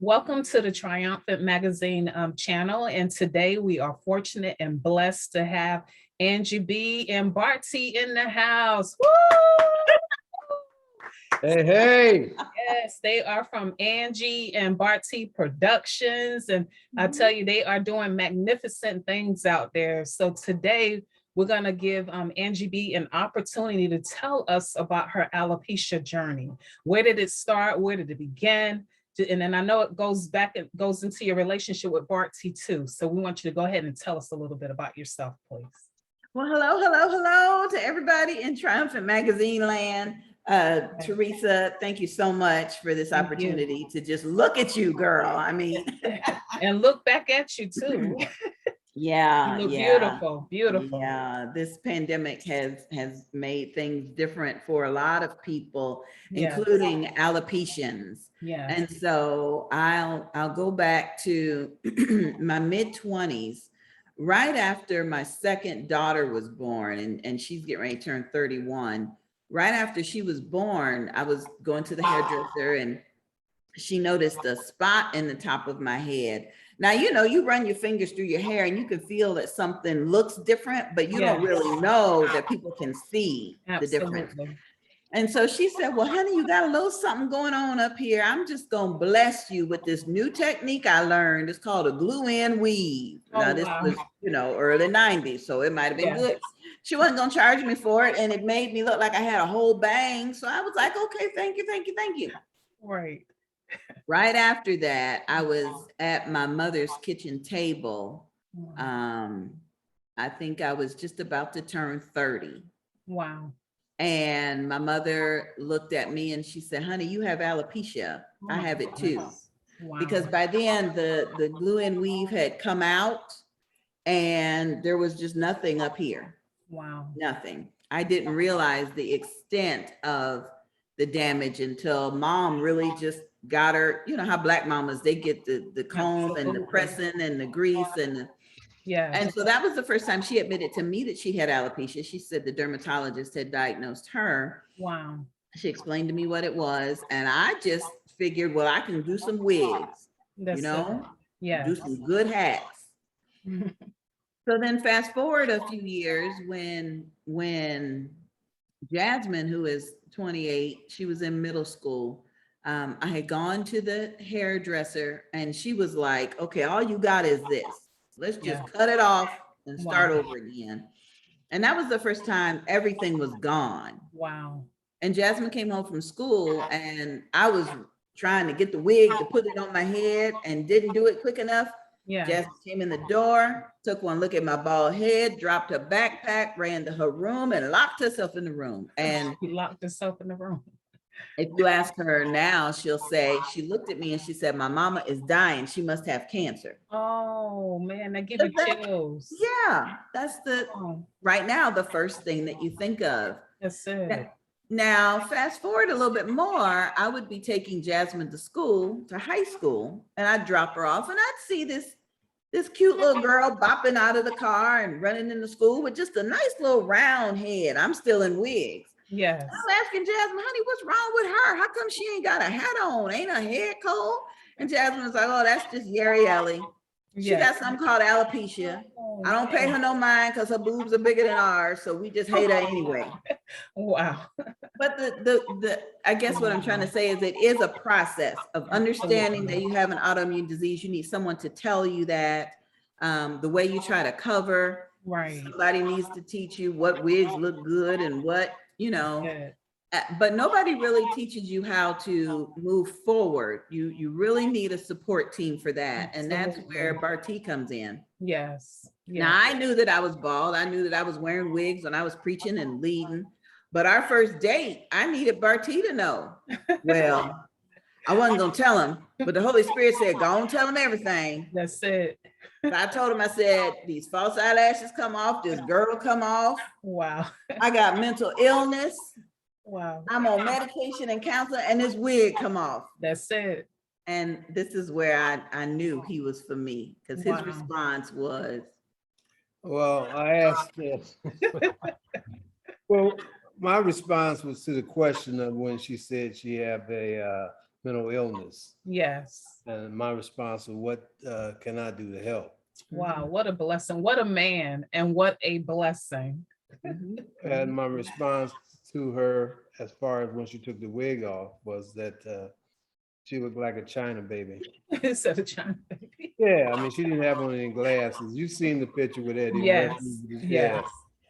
Welcome to the Triumphant Magazine channel. And today we are fortunate and blessed to have Angie BEE and Bartee in the house. Woo! Hey, hey. Yes, they are from Angie and BEE Productions. And I tell you, they are doing magnificent things out there. So today we're going to give Angie BEE an opportunity to tell us about her alopecia journey. Where did it start? Where did it begin? And then I know it goes back, it goes into your relationship with Bartee too. So we want you to go ahead and tell us a little bit about yourself, please. Well, hello to everybody in Triumphant Magazine land. Teresa, thank you so much for this opportunity to just look at you, girl. I mean, and look back at you too. Yeah, you look beautiful. Yeah, this pandemic has made things different for a lot of people, including alopecians. Yeah. And so I'll go back to my mid-20s, right after my second daughter was born, and she's getting ready to turn 31. Right after she was born, I was going to the hairdresser and she noticed a spot in the top of my head. Now, you know, you run your fingers through your hair and you can feel that something looks different, but you don't really know that people can see the difference. And so she said, well, honey, you got a little something going on up here. I'm just going to bless you with this new technique I learned. It's called a glue-in weave. Now, this was, you know, early 90s, so it might have been good. She wasn't going to charge me for it, and it made me look like I had a whole bang. So I was like, okay, thank you. Right. Right after that, I was at my mother's kitchen table. I think I was just about to turn 30. Wow. And my mother looked at me and she said, honey, you have alopecia. I have it too. Wow. Because by then the glue-in weave had come out and there was just nothing up here. Wow. Nothing. I didn't realize the extent of the damage until mom really just got her, you know how black mamas, they get the comb and the pressing and the grease and and so that was the first time she admitted to me that she had alopecia. She said the dermatologist had diagnosed her. Wow. She explained to me what it was, and I just figured, well, I can do some wigs, you know, do some good hats. So then fast forward a few years when Jasmine, who is 28, she was in middle school. I had gone to the hairdresser and she was like, okay, all you got is this. Let's just cut it off and start over again. And that was the first time everything was gone. Wow. And Jasmine came home from school and I was trying to get the wig to put it on my head and didn't do it quick enough. Jasmine came in the door, took one look at my bald head, dropped her backpack, ran to her room and locked herself in the room. And she locked herself in the room. If you ask her now, she'll say, she looked at me and she said, my mama is dying. She must have cancer. Oh man, that gives you chills. Yeah, that's right now, the first thing that you think of. That's it. Now, fast forward a little bit more, I would be taking Jasmine to school, to high school, and I'd drop her off and I'd see this cute little girl bopping out of the car and running into school with just a nice little round head. I'm still in wigs. Yes. I'm asking Jasmine, honey, what's wrong with her? How come she ain't got a hat on? Ain't her head cold? And Jasmine was like, oh, that's just Yeri Ellie. She got something called alopecia. I don't pay her no mind because her boobs are bigger than ours, so we just hate her anyway. Wow. But I guess what I'm trying to say is it is a process of understanding that you have an autoimmune disease. You need someone to tell you that. The way you try to cover, somebody needs to teach you what wigs look good and what, you know, but nobody really teaches you how to move forward. You really need a support team for that. And that's where Bartee comes in. Yes. Now I knew that I was bald. I knew that I was wearing wigs when I was preaching and leading. But our first date, I needed Bartee to know. Well, I wasn't going to tell him, but the Holy Spirit said, go on, tell him everything. That's it. So I told him, I said, these false eyelashes come off, this girdle come off. Wow. I got mental illness. Wow. I'm on medication and counseling and this wig come off. That's it. And this is where I knew he was for me because his response was. Well, I asked this. Well, my response was to the question of when she said she had a mental illness. Yes. And my response was, what can I do to help? Wow, what a blessing. What a man and what a blessing. Mhm. And my response to her, as far as when she took the wig off, was that she looked like a China baby. Instead of China baby. Yeah, I mean, she didn't have on any glasses. You've seen the picture with Eddie Yes, Murphy. Yeah, yes.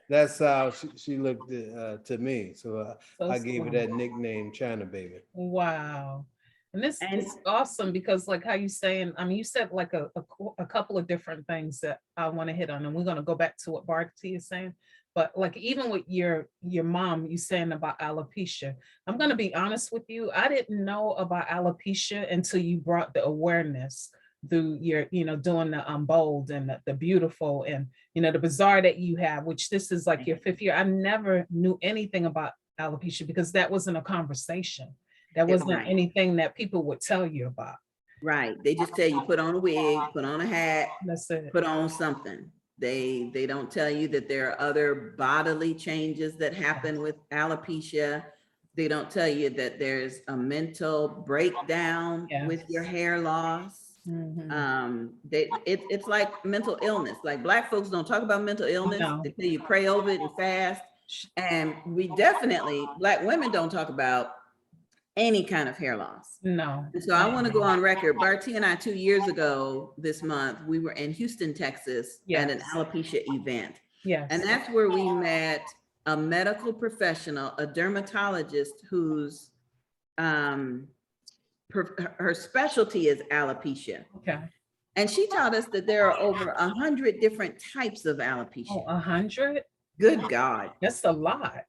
that's how she looked to me. So So I gave her sweet. that nickname, China baby. Wow. And this And is awesome because like how you saying, I mean, you said like a couple of different things that I want to hit on, and we're going to go back to what Bartee is saying. But like even with your mom, you saying about alopecia, I'm going to be honest with you. I didn't know about alopecia until you brought the awareness through your, doing the bold and the beautiful and, the bazaar that you have, which this is like your 5th year. I never knew anything about alopecia because that wasn't a conversation. That wasn't right. anything that people would tell you about. Right. They just tell you put on a wig, put on a hat, That's it. put on something. They don't tell you that there are other bodily changes that happen with alopecia. They don't tell you that there's a mental breakdown with your hair loss. It's like mental illness. Like Black folks don't talk about mental illness. No. They tell you pray over it and fast. And we definitely, Black women don't talk about any kind of hair loss. No. And so I want to go on record. Bartee and I, 2 years ago this month, we were in Houston, Texas at an alopecia event. Yes. And that's where we met a medical professional, a dermatologist whose her specialty is alopecia. Okay. And she taught us that there are over 100 different types of alopecia. Oh, 100? Good God. That's a lot.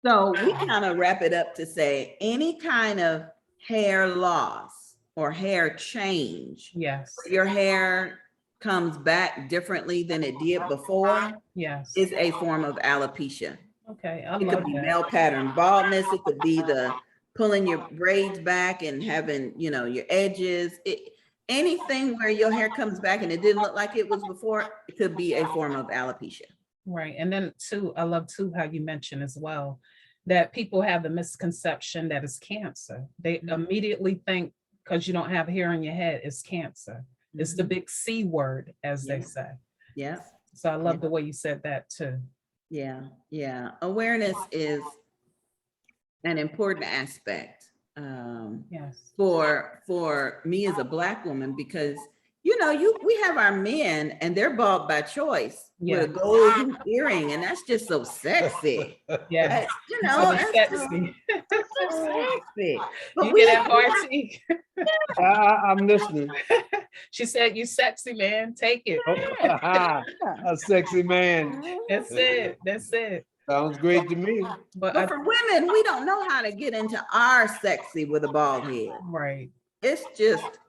So we kind of wrap it up to say any kind of hair loss or hair change. Yes. Your hair comes back differently than it did before. Yes. Is a form of alopecia. Okay. I It love could be that. male pattern baldness. It could be the pulling your braids back and having, your edges. Anything where your hair comes back and it didn't look like it was before, it could be a form of alopecia. Right. And then too, I love too how you mentioned as well that people have the misconception that it's cancer. They immediately think because you don't have hair in your head, it's cancer. It's the big C word, as they say. Yeah. So I love the way you said that too. Yeah. Yeah. Awareness is an important aspect Yes. for me as a Black woman, because we have our men and they're bald by choice with a gold earring, and that's just so sexy. Yeah. That's sexy. so sexy. But You get that Bartee? I'm listening. She said, "You sexy man, take it." A sexy man. That's it. That's it. Sounds great to me. But for women, we don't know how to get into our sexy with a bald head. Right. It's just,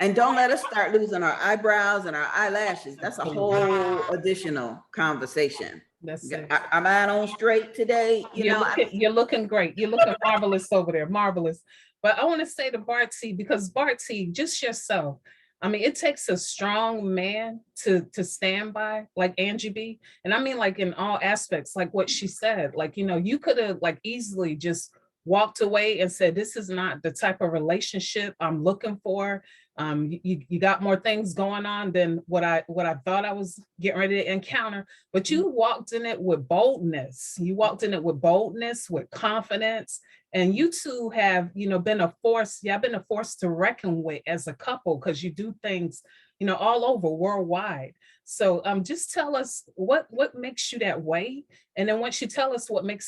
and don't let us start losing our eyebrows and our eyelashes. That's a whole additional conversation. That's it. Am I on straight today? You're looking great. You're looking marvelous over there. Marvelous. But I want to say to Bartee, because Bartee, just yourself. I mean, it takes a strong man to stand by, like Angie BEE. And I mean, like in all aspects, like what she said, like, you could have like easily just walked away and said, this is not the type of relationship I'm looking for. You got more things going on than what I thought I was getting ready to encounter, but you walked in it with boldness. You walked in it with boldness, with confidence. And you two have, been a force. Yeah, I've been a force to reckon with as a couple, because you do things, all over worldwide. So just tell us what makes you that way. And then once you tell us what make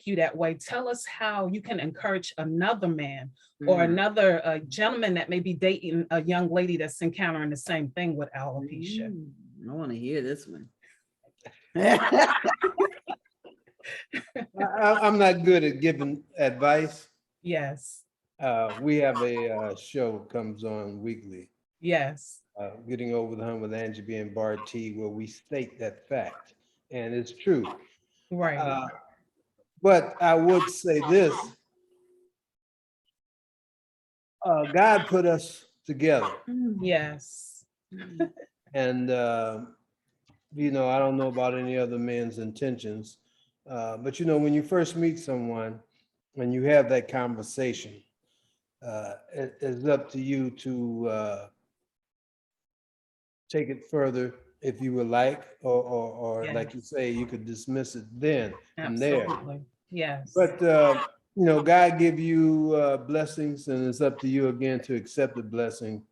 you that way, tell us how you can encourage another man or another gentleman that may be dating a young lady that's encountering the same thing with alopecia. I want to hear this one. I'm not good at giving advice. Yes. We have a show comes on weekly. Yes. Getting Over the Hump with Angie BEE Bartee, where we state that fact, and it's true. Right. But I would say this: God put us together. Yes. And I don't know about any other man's intentions, but when you first meet someone and you have that conversation, it's up to you to take it further if you would like, or like you Yes, say, you could dismiss it then and there. absolutely. Yes. But God give you blessings, and it's up to you again to accept the blessing.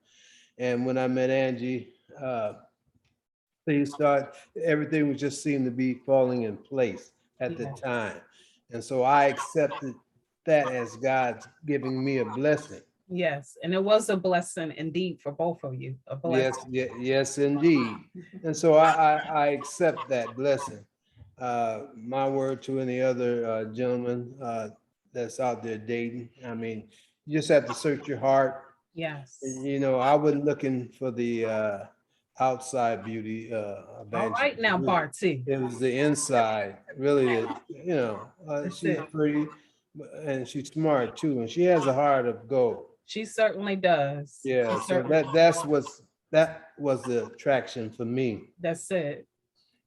And when I met Angie, everything was just seemed to be falling in place at the Yes. time. And so I accepted that as God giving me a blessing. Yes. And it was a blessing indeed for both of you. A Yes, blessing. yes, indeed. And so I accept that blessing. My word to any other gentleman that's out there dating. I mean, you just have to search your heart. Yes. You know, I wasn't looking for the outside beauty of All Angie. right now, Bartee. It was the inside, really. That's She's it. pretty and she's smart too, and she has a heart of gold. She certainly does. Yeah, She so certainly, that was the attraction for me. that's it.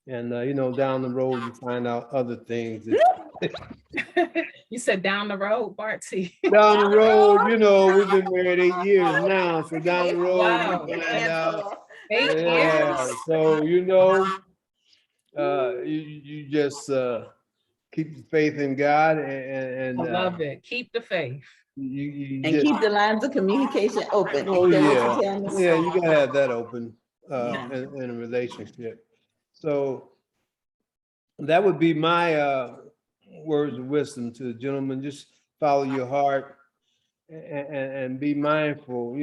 And down the road you find out other things. You said down the road, Bartee. Down the road, we've been married 8 years now. So down the road Wow. you find out. 8 Yeah, years. so you just keep the faith in God and I love it. Keep the faith. you And just keep the lines of communication open. oh Is that what yeah you're telling us? yeah you gotta have that open Yeah. in a relationship. So that would be my words of wisdom to the gentleman. Just follow your heart and be mindful.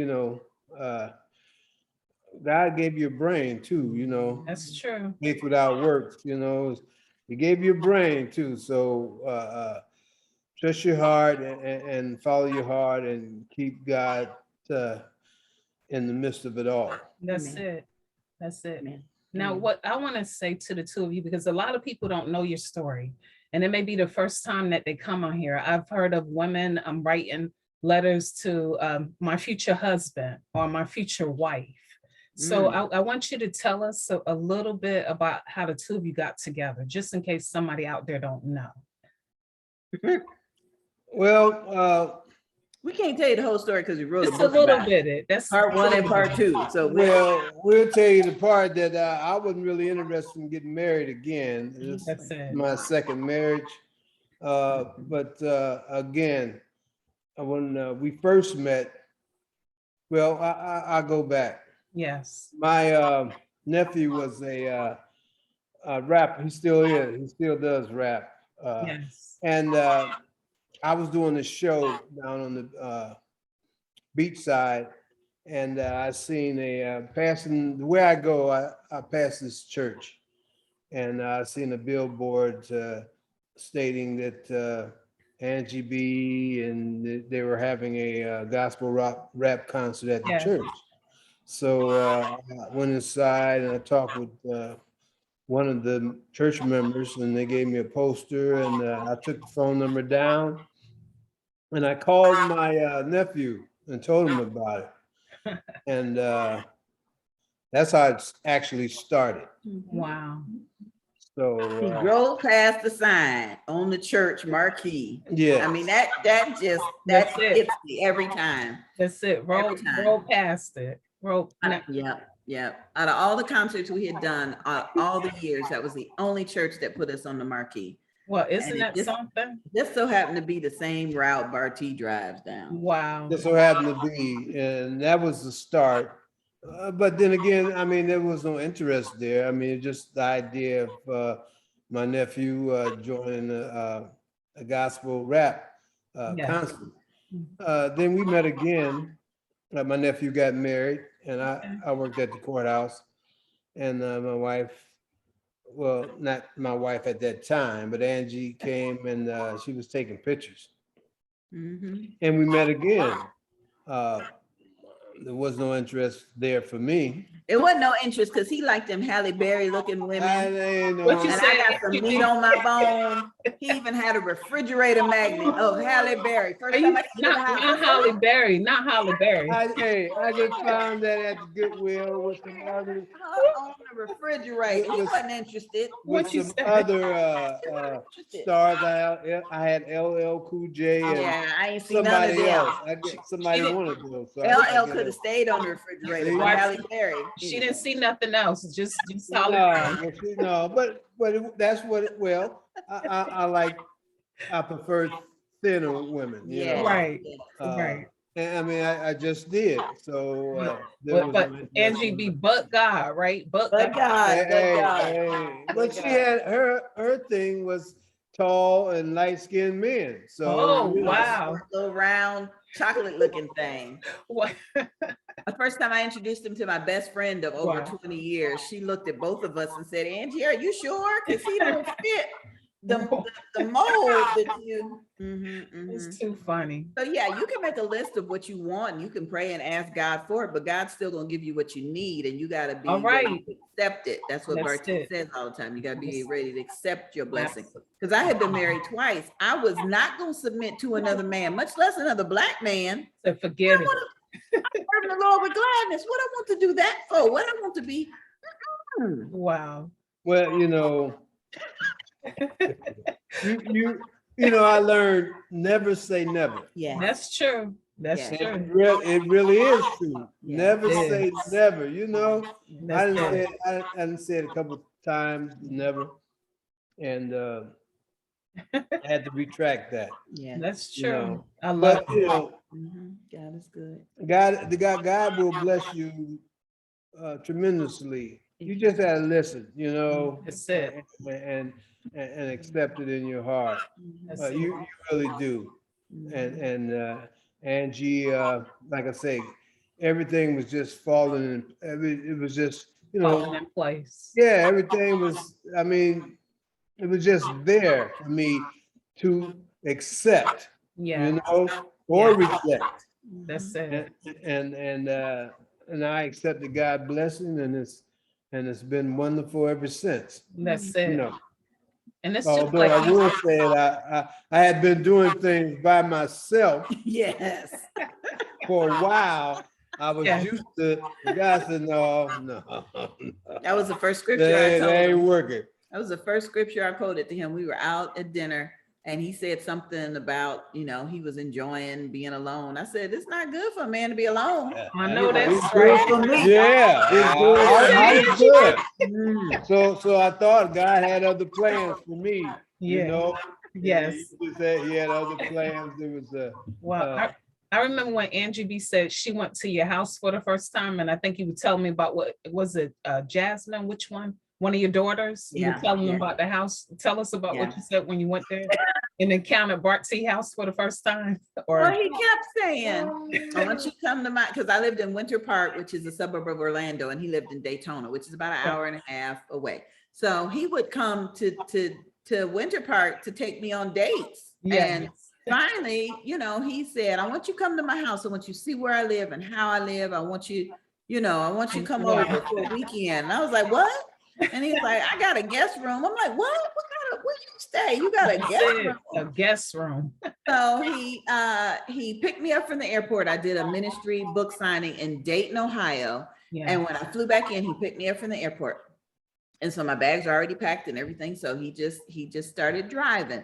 God gave you a brain too. That's true. Faith without works. He gave you a brain too. So trust your heart and follow your heart and keep God in the midst of it all. That's Amen. it. That's it. Amen. Now, Amen. what I want to say to the two of you, because a lot of people don't know your story, and it may be the first time that they come on here. I've heard of women writing letters to my future husband or my future wife. So I want you to tell us a little bit about how the two of you got together, just in case somebody out there don't know. Well, We can't tell you the whole story because we wrote Just a a book little about it. bit. That's Part 1 and part 2. So we'll tell you the part that I wasn't really interested in getting married again. This That's is it. my second marriage. But again, when we first met, well, I go back. Yes. My nephew was a rapper. He still is. He still does rap. Yes. And I was doing a show down on the beach side, and I seen passing, the way I go, I pass this church, and I seen a billboard stating that Angie BEE and they were having a gospel rap concert at the Yes. church. So I went inside and I talked with one of the church members, and they gave me a poster, and I took the phone number down, and I called my nephew and told him about it. And that's how it actually started. Wow. So he drove past the sign on the church marquee. yeah, I mean, that That's it. hits me every time. That's it. Roll past it. Yeah. Out of all the concerts we had done, all the years, that was the only church that put us on the marquee. Well, isn't And it that something? This so happened to be the same route Bartee drives down. Wow. this so happened to be, and that was the start. But then again, I mean, there was no interest there. I mean, just the idea of my nephew joining a gospel rap Yes. concert. Then we met again. My nephew got married, and I worked at the courthouse. And my wife, well, not my wife at that time, but Angie came and she was taking pictures. Mhm. And we met again. there was no interest there for me. It wasn't no interest because he liked them Halle Berry looking women. I didn't know. What you And say? I got some meat on my bone. He even had a refrigerator magnet of Halle Berry. Are First you time I came to the not house. Halle Berry, not Halle Berry. I just found that at the Goodwill with some other On the refrigerator. He wasn't interested. with What you some say? other He wasn't interested. stars. I had LL Cool J and Yeah, I ain't seen none of somebody them. else. I get somebody didn't- wanted those. So I LL get could have it. stayed on the refrigerator, See? but Halle Berry. She didn't see nothing else, just No, Halle Berry. well, see, no, but that's what it, well, I prefer thinner women, you Yeah. know. Right. Uh, Right. And I mean, I just did, so. But Angie B, but God, right? But But God. God, Hey, but hey, God. hey. But But she God. had, her thing was tall and light-skinned men, so. Oh, you know. wow. Little round chocolate looking thing. What? The first time I introduced him to my best friend of over Wow. 20 years, she looked at both of us and said, Angie, are you sure? Because he don't fit the mold that you. It's too funny. So yeah, you can make a list of what you want. And you can pray and ask God for it, but God's still gonna give you what you need, and you gotta be All ready right. to accept it. That's what That's Bartee it. says all the time. You gotta be Yes. ready to accept your blessing. Because I had been married twice. I was not gonna submit to another man, much less another black man. So forget it. I'm serving the Lord with gladness. What I want to do that for? What I want to be? Wow. Well, I learned never say never. Yeah. That's true. That's Yeah. true. It really is true. Yeah. Never It say is. never, I That's didn't it. say, I didn't say it a couple times, never. And I had to retract that. Yeah. That's You true. know, I love But, it. God is good. God will bless you tremendously. You just gotta listen, That's it. and accept it in your heart. That's it. You really do. And Angie, like I say, everything was just falling in, it was just, Falling in place. yeah, everything was, I mean, it was just there for me to accept, Yeah. or Yeah. reject. That's it. And I accepted God's blessing, and it's been wonderful ever since. That's You it. know, And it's just although like I will say that I had been doing things by myself Yes. for a while. I was Yeah. used to. God said, no, That was the first scripture I they told ain't him. working. That was the first scripture I quoted to him. We were out at dinner and he said something about, he was enjoying being alone. I said, it's not good for a man to be alone. I know that's It's right. good for me. Yeah, I was good. Mm. So I thought God had other plans for me. Yeah. Yes. He said he had other plans. There was Well, I remember when Angie B said she went to your house for the first time, and I think you would tell me about what was it, Jasmine? Which one? One of your daughters? You Yeah, were telling them yeah. about the house. Tell us about Yeah. what you said when you went there and encountered Bartee house for the first time. Well, Or he kept saying, I want you to come to because I lived in Winter Park, which is a suburb of Orlando, and he lived in Daytona, which is about an hour and a half away. So he would come to Winter Park to take me on dates. And finally, he said, I want you to come to my house. I want you to see where I live and how I live. I want you to come over for a weekend. And I was like, what? And he's like, I got a guest room. I'm like, what? Where you stay? You got a guest room? a guest room. So he picked me up from the airport. I did a ministry book signing in Dayton, Ohio. Yeah. And when I flew back in, he picked me up from the airport. And so my bags are already packed and everything. So he just started driving.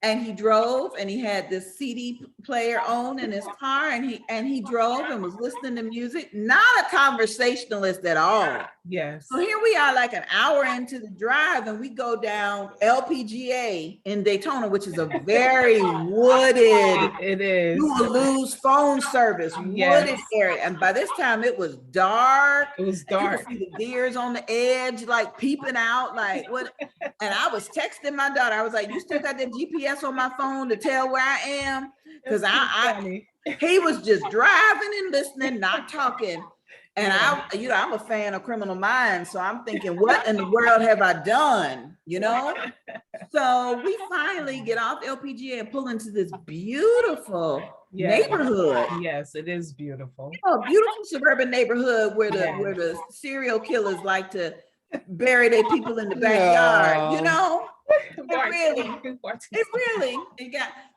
And he drove and he had this CD player on in his car and he drove and was listening to music, not a conversationalist at all. Yes. So here we are like an hour into the drive and we go down LPGA in Daytona, which is a very wooded, It is. you will lose phone service, Yes. wooded area. And by this time it was dark. It was You dark. could see the deers on the edge, like peeping out, like what? And I was texting my daughter. I was like, "You still got that GPS on my phone to tell where I am?" Because he was just driving and listening, not talking. And I'm a fan of Criminal Minds, so I'm thinking, what in the world have I done? So we finally get off LPGA and pull into this beautiful neighborhood. Yes, it is beautiful. A beautiful suburban neighborhood where Yes. the serial killers like to bury their people in the backyard, you know?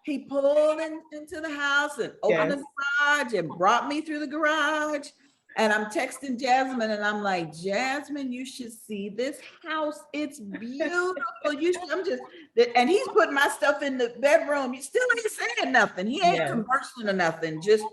He pulled into the house and opened the garage and brought me through the garage. And I'm texting Jasmine and I'm like, Jasmine, you should see this house. It's beautiful. And he's putting my stuff in the bedroom. He still ain't saying nothing. He ain't conversing or nothing. Just,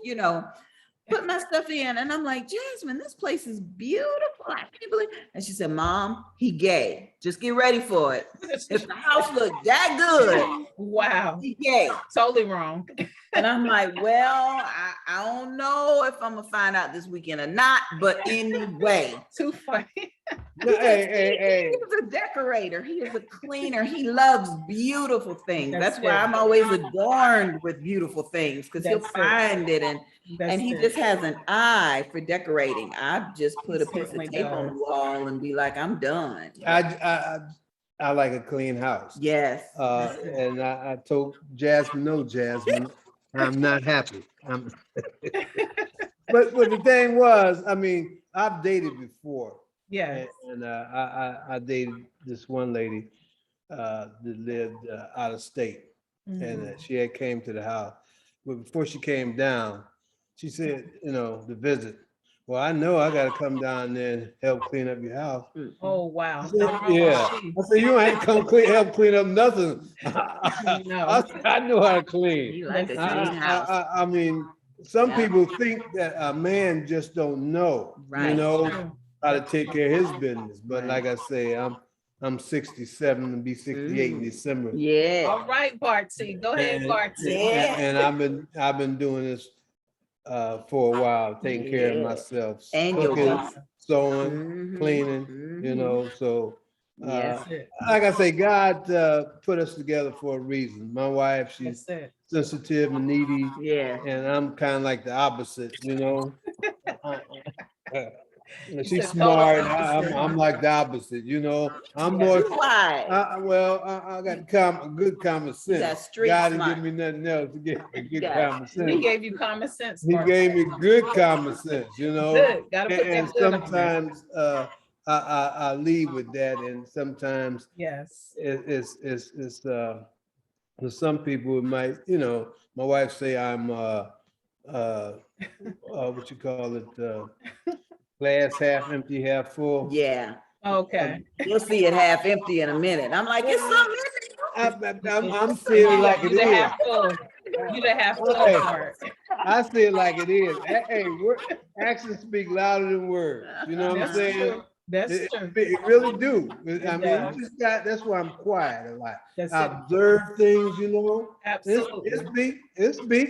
put my stuff in. And I'm like, Jasmine, this place is beautiful. I can't believe. And she said, Mom, he gay. Just get ready for it. If the house looked that good. Wow. He gay. Totally wrong. And I'm like, well, I don't know if I'm gonna find out this weekend or not, but anyway. Too funny. He is a decorator. He is a cleaner. He loves beautiful things. That's why I'm always adorned with beautiful things, because he'll find it and he just has an eye for decorating. I've just put a piece of tape on the wall and be like, I'm done. I like a clean house. Yes. And I told Jasmine, no, Jasmine, I'm not happy. But the thing was, I mean, I've dated before. Yeah. And I dated this one lady that lived out of state, and she had came to the house. But before she came down, she said, to visit. Well, I know I got to come down there and help clean up your house. Oh, wow. I said, I said, you don't have to come help clean up nothing. No. I know how to clean. You like a clean house. I mean, some people think that a man just don't know, how to take care of his business. But like I say, I'm 67 and be 68 in December. Yeah. All right, Bartee. Go ahead, Bartee. And I've been doing this for a while, taking care of myself, and cooking, sewing, cleaning, so like I say, God put us together for a reason. My wife, she's sensitive and needy, and I'm kind of like the opposite, she's smart. I'm like the opposite, I'm more. I got good common sense. God didn't give me nothing else to give me good common sense. He gave you common sense. He gave me good common sense, Good. Gotta put and sometimes I lead with that, and sometimes it's for some people it might, my wife say I'm what you call it, glass half empty, half full. Yeah. Okay. You'll see it half empty in a minute. I'm like, it's something. I'm feeling like it is. You the half full part. I feel like it is. Hey, actions speak louder than words. You know what I'm saying? That's true. It really do. I mean, you just that's why I'm quiet a lot. I observe things, Absolutely. It's big.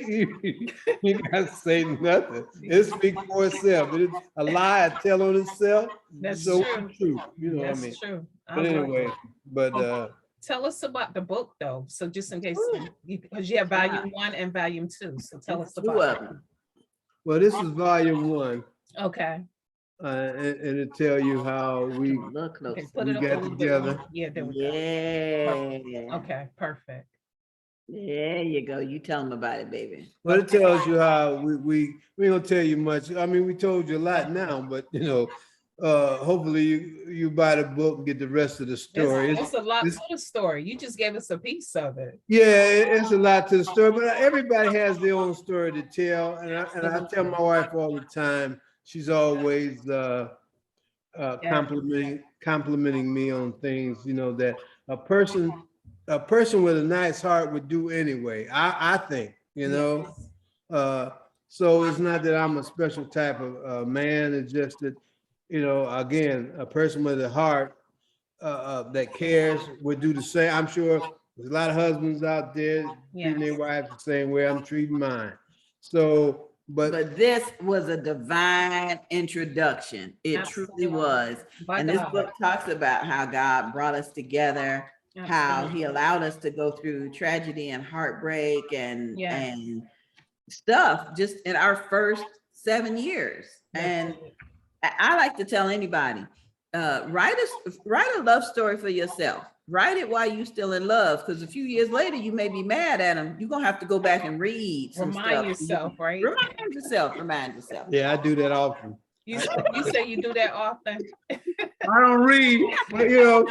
You gotta say nothing. It speaks for itself. It is a lie I tell on itself. That's so true. What I mean? That's true. But anyway, tell us about the book though. So just in case, because you have volume 1 and volume 2. So tell us about it. Well, this is volume 1. Okay. And it tell you how we got together. Yeah, there we go. Okay, perfect. There you go. You tell them about it, baby. Well, it tells you how we don't tell you much. I mean, we told you a lot now, but hopefully you buy the book and get the rest of the story. It's a lot to the story. You just gave us a piece of it. Yeah, it's a lot to the story, but everybody has their own story to tell. And I tell my wife all the time. She's always complimenting me on things, that a person with a nice heart would do anyway. I think, so it's not that I'm a special type of man. It's just that, again, a person with a heart that cares would do the same. I'm sure there's a lot of husbands out there treating their wives the same way I'm treating mine. So. But this was a divine introduction. It truly was. And this book talks about how God brought us together, how he allowed us to go through tragedy and heartbreak and stuff just in our first 7 years. And I like to tell anybody, write a love story for yourself. Write it while you still in love, because a few years later you may be mad at him. You're gonna have to go back and read some Remind stuff. yourself, right? Remind yourself. Remind yourself. Yeah, I do that often. You say you do that often? I don't read, but you know,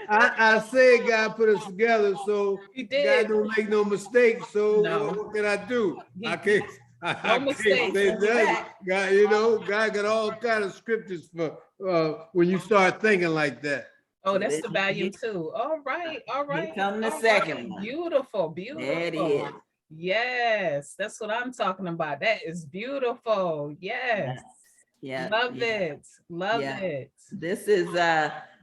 I say God put us together, so You God did. don't make no mistakes. So No. what can I do? I He- can't. I No can't mistakes. say that. God, you know, God got all kind of scriptures for when you start thinking like that. Oh, that's the volume 2. All right, all right. come the all second right. one. Beautiful, There it beautiful. is. Yes, that's what I'm talking about. That is beautiful. Yes. Yeah. Love yeah. it. Love Yeah. it. This is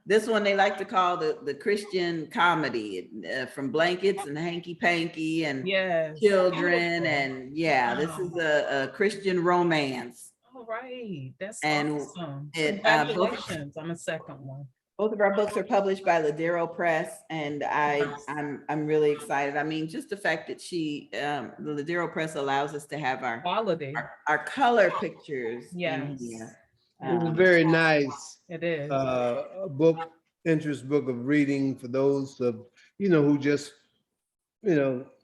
this one they like to call the Christian comedy, from blankets and hanky panky and Yes. children, beautiful. and yeah, this is a Christian romance. All right. That's And awesome. it, Congratulations on the second one. Both of our books are published by Ladero Press, and I'm really excited. I mean, just the fact that the Ladero Press allows us to have Quality. our color pictures in Yes. here. It was very nice. It is. A book, interest book of reading for those of who just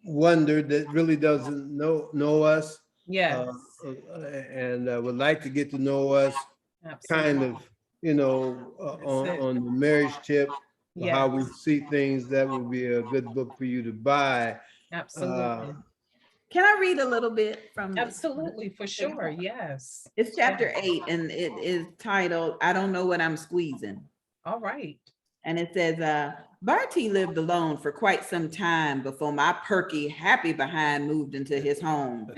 wondered that really doesn't know us. Yes. And would like to get to know us, kind of, on the marriage tip, how we see things. That would be a good book for you to buy. Absolutely. Can I read a little bit from? Absolutely, for sure. Yes. It's chapter 8, and it is titled, "I Don't Know What I'm Squeezing." All right. And it says, Bartee lived alone for quite some time before my perky, happy behind moved into his home.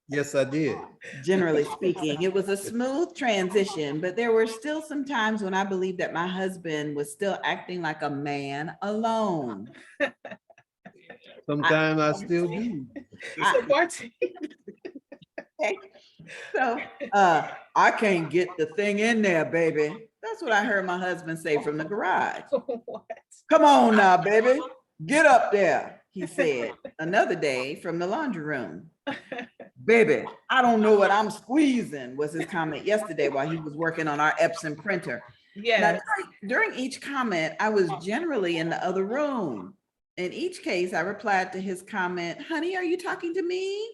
Yes, I did. Generally speaking, it was a smooth transition, but there were still some times when I believed that my husband was still acting like a man alone. Sometimes I still do. So I can't get the thing in there, baby. That's what I heard my husband say from the garage. What? Come on now, baby. Get up there, he said another day from the laundry room. Baby, I don't know what I'm squeezing, was his comment yesterday while he was working on our Epson printer. Yeah. During each comment, I was generally in the other room. In each case, I replied to his comment, honey, are you talking to me?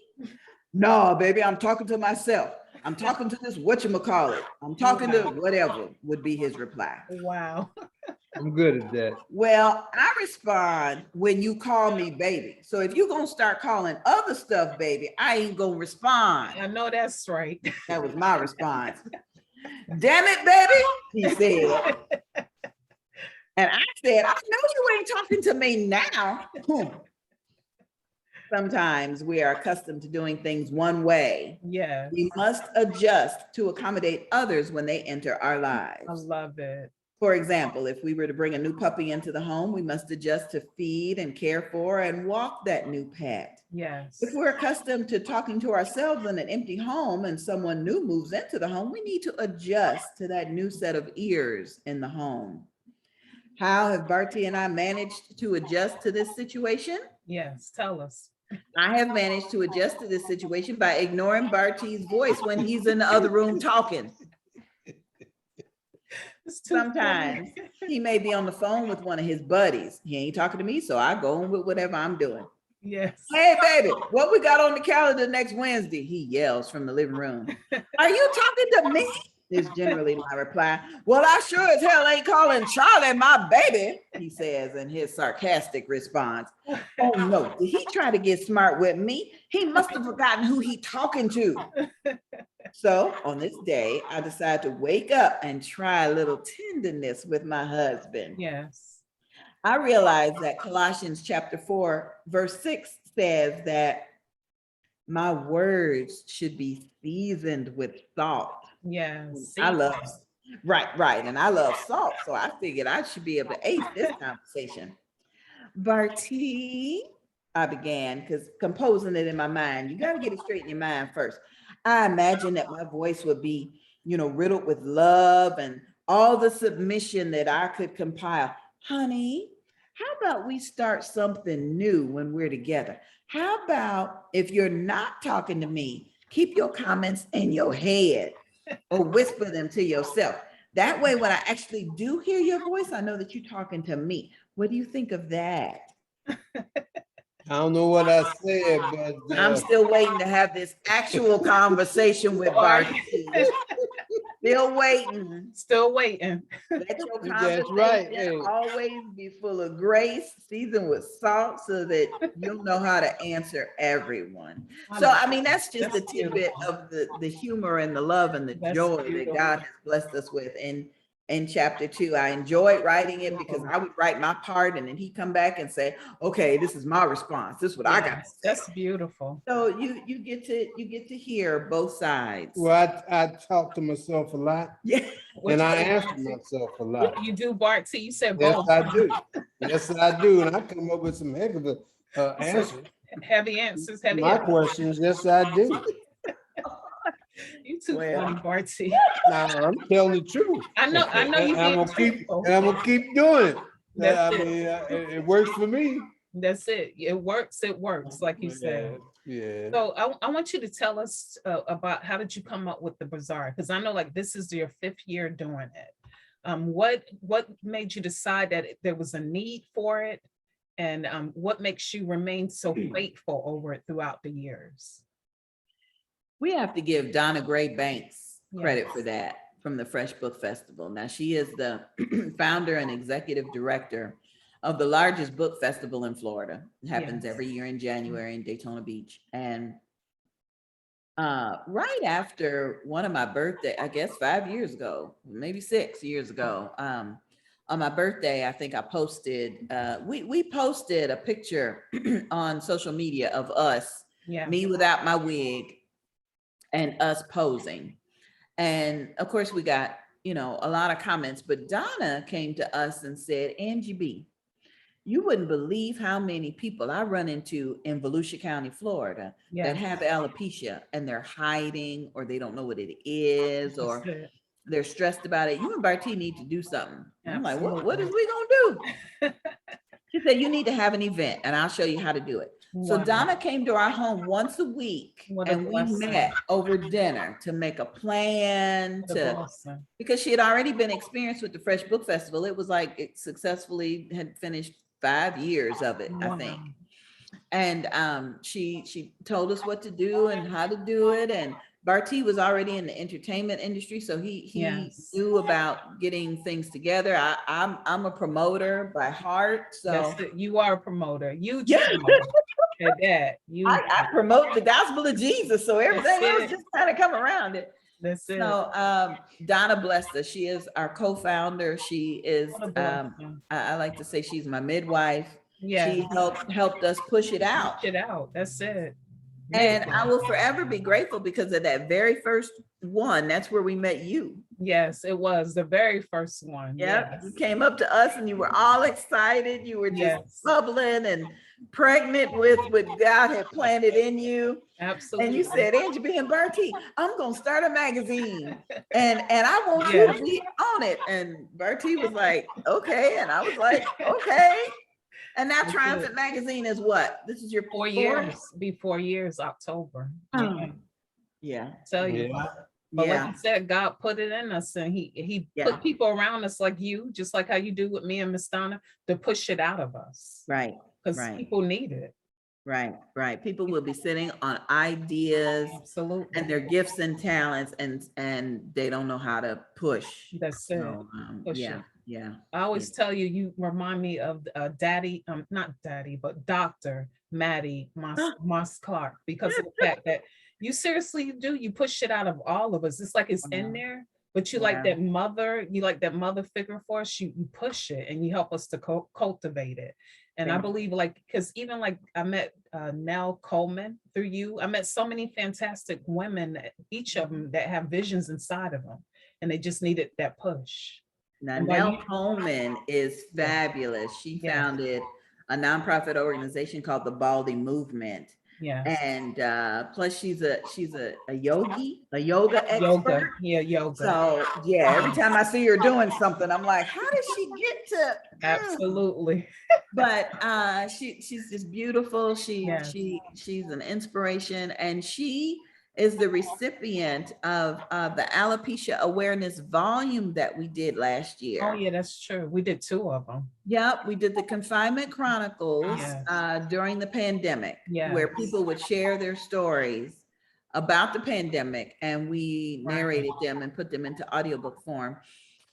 No, baby, I'm talking to myself. I'm talking to this whatchamacallit. I'm talking to whatever would be his reply. Wow. I'm good at that. Well, I respond when you call me baby. So if you're going to start calling other stuff baby, I ain't going to respond. I know that's right. That was my response. Damn it, baby, he said. And I said, I know you ain't talking to me now. Sometimes we are accustomed to doing things one way. Yeah. We must adjust to accommodate others when they enter our lives. I love it. For example, if we were to bring a new puppy into the home, we must adjust to feed and care for and walk that new pet. Yes. If we're accustomed to talking to ourselves in an empty home and someone new moves into the home, we need to adjust to that new set of ears in the home. How have Bartee and I managed to adjust to this situation? Yes, tell us. I have managed to adjust to this situation by ignoring Bartee's voice when he's in the other room talking. Sometimes he may be on the phone with one of his buddies. He ain't talking to me, so I go on with whatever I'm doing. Yes. Hey, baby, what we got on the calendar next Wednesday? He yells from the living room. Are you talking to me? Is generally my reply. Well, I sure as hell ain't calling Charlie my baby, he says in his sarcastic response. Oh no, did he try to get smart with me? He must have forgotten who he talking to. So on this day, I decided to wake up and try a little tenderness with my husband. Yes. I realized that Colossians chapter 4, verse 6 says that my words should be seasoned with salt. Yes. I love, right. And I love salt. So I figured I should be able to ace this conversation. Bartee, I began, because composing it in my mind, you got to get it straight in your mind first. I imagined that my voice would be, riddled with love and all the submission that I could compile. Honey, how about we start something new when we're together? How about if you're not talking to me, keep your comments in your head or whisper them to yourself. That way, when I actually do hear your voice, I know that you're talking to me. What do you think of that? I don't know what I said, but I'm still waiting to have this actual conversation with Bartee. Still waiting. Still waiting. Let your That's right. conversation Hey. always be full of grace, seasoned with salt, so that you'll know how to answer everyone. So, I mean, that's just a That's tidbit beautiful. of the humor and the love and the That's joy beautiful. that God has blessed us with. And in chapter 2, I enjoyed writing it because I would write my part and then he'd come back and say, okay, this is my response. This is what I got to Yes, say. that's beautiful. So you get to hear both sides. well, I talk to myself a lot, Yeah. What and you I say, answer Bartee? myself a What lot. you do, Bartee? You said Yes, both. I do. Yes, I do, and I come up with some heck of a answer. Heavy answers, heavy My answers. questions, yes, I do. You too Well. funny, Bartee. Now I'm telling the truth. I know you And I'm being gonna keep, truthful. and I'm gonna keep doing it. That's I it. mean, it works for me. That's it. It works, like you said. Yeah. So I want you to tell us about how did you come up with the Bazaar? Because I know like this is your 5th year doing it. What made you decide that there was a need for it? And what makes you remain so faithful over it throughout the years? We have to give Donna Gray Banks credit Yes. for that from the Fresh Book Festival. Now, she is the founder and executive director of the largest book festival in Florida. It happens Yes. every year in January in Daytona Beach. And right after one of my birthday, I guess 5 years ago, maybe 6 years ago, on my birthday, I think I posted, we posted a picture on social media of us, Yeah. me without my wig, and us posing. And of course, we got, a lot of comments, but Donna came to us and said, Angie B, you wouldn't believe how many people I run into in Volusia County, Florida, Yeah. that have alopecia and they're hiding, or they don't know what it is, or That's it. they're stressed about it. You and Bartee need to do something. I'm like, what is Absolutely. we gonna do? She said, you need to have an event and I'll show you how to do it. So Wow. Donna came to our home once a week What a and we blessing. met over dinner to make a plan What a blessing. because she had already been experienced with the Fresh Book Festival. It was like it successfully had finished 5 years of it, I think. Wow. And she told us what to do and how to do it. And Bartee was already in the entertainment industry, so he Yes. knew about getting things together. I'm a promoter by heart, so That's it. You are a promoter. You Yeah. at that. You I promote the gospel of Jesus, so everything That's else it. just kind of come around it. that's it. So Donna blessed us. She is our co-founder. She is What a blessing. I like to say she's my midwife. Yeah. She helped us push it out. Push it out. That's it. And I will forever be grateful because of that very first one. That's where we met you. Yes, it was the very first one. Yeah, Yes. you came up to us and you were all excited. You were just Yes. bubbling and pregnant with what God had planted in you. Absolutely. And you said, Angie BEE Bartee, I'm gonna start a magazine and I want you Yes. to be on it. And Bartee was like, okay. And I was like, okay. And now That's Triumphant it. Magazine is what? This is your 4 years. Be 4 years, October. Oh. Yeah. Yeah. Tell you. Yeah. But Yeah. like you said, God put it in us, and He Yeah. put people around us like you, just like how you do with me and Miss Donna, to push it out of us. Right. Because Right. people need it. Right. People will be sitting on ideas Absolutely. and their gifts and talents, and they don't know how to push. That's it. So, Push yeah. it. Yeah. I always tell you, you remind me of Daddy, not Daddy, but Dr. Maddie Moss Clark, because of the fact that you seriously do, you push it out of all of us. It's like it's in there, but you like that mother, figure for us, you push it and you help us to cultivate it. And I believe because even I met Nell Coleman through you, I met so many fantastic women, each of them that have visions inside of them, and they just needed that push. Now, Nell Coleman is fabulous. She founded a nonprofit organization called the Baldy Movement. Yeah. And plus she's a yoga expert. Yoga. So yeah, every time I see her doing something, I'm like, how did she get to Absolutely. But she's just beautiful. She's an inspiration, and she is the recipient of the alopecia awareness volume that we did last year. Oh, yeah, that's true. We did 2 of them. Yep, we did the Confinement Chronicles Yes. during the pandemic, where Yes. people would share their stories about the pandemic, and we Right. narrated them and put them into audiobook form.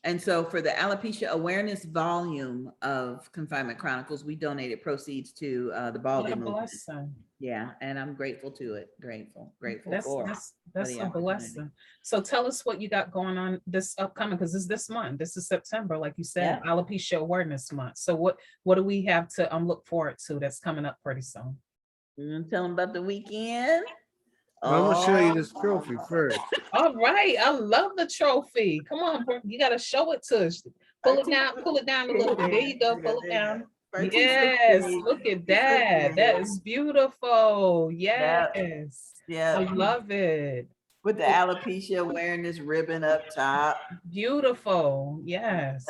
And so for the alopecia awareness volume of Confinement Chronicles, we donated proceeds to the ball What a game movement. blessing. Yeah, and I'm grateful to it. Grateful That's for that's the a opportunity. blessing. So tell us what you got going on this upcoming, because it's this month. This is September, like you said, Yeah. Alopecia Awareness Month. So what do we have to look forward to that's coming up pretty soon? Tell them about the weekend. Well, I'm gonna show you this trophy first. All right, I love the trophy. Come on, bro. You gotta show it to us. Pull it down a little bit. There you go. Pull it down. Yes, look at that. That is beautiful. Yes. Yeah. I love it. With the alopecia awareness ribbon up top. Beautiful. Yes.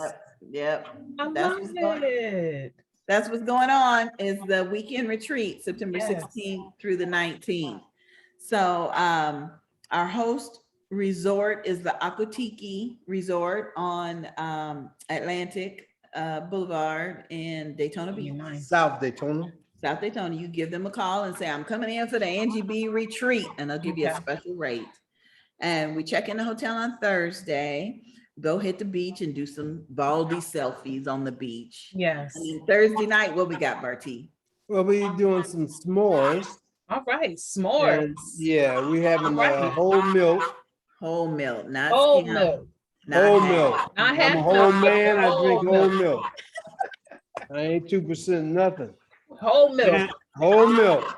Yep. I That's love what's going, it. that's what's going on, is the weekend retreat, September Yes. 16th through the 19th. So our host resort is the Aquatiki Resort on Atlantic Boulevard in Daytona Beach. Nice. South Daytona. South Daytona. You give them a call and say, I'm coming in for the Angie BEE retreat, and they'll give you a Okay. special rate. And we check in the hotel on Thursday, go hit the beach and do some baldy selfies on the beach. Yes. And then Thursday night, what we got, Bartee? We'll be doing some s'mores. All right. S'mores. And yeah, we having Right. whole milk. Whole milk, not Whole skim, milk. not Whole half. milk. Not I'm half a whole milk, man. I drink whole whole milk. milk. I ain't 2% nothing. Whole milk. Whole milk.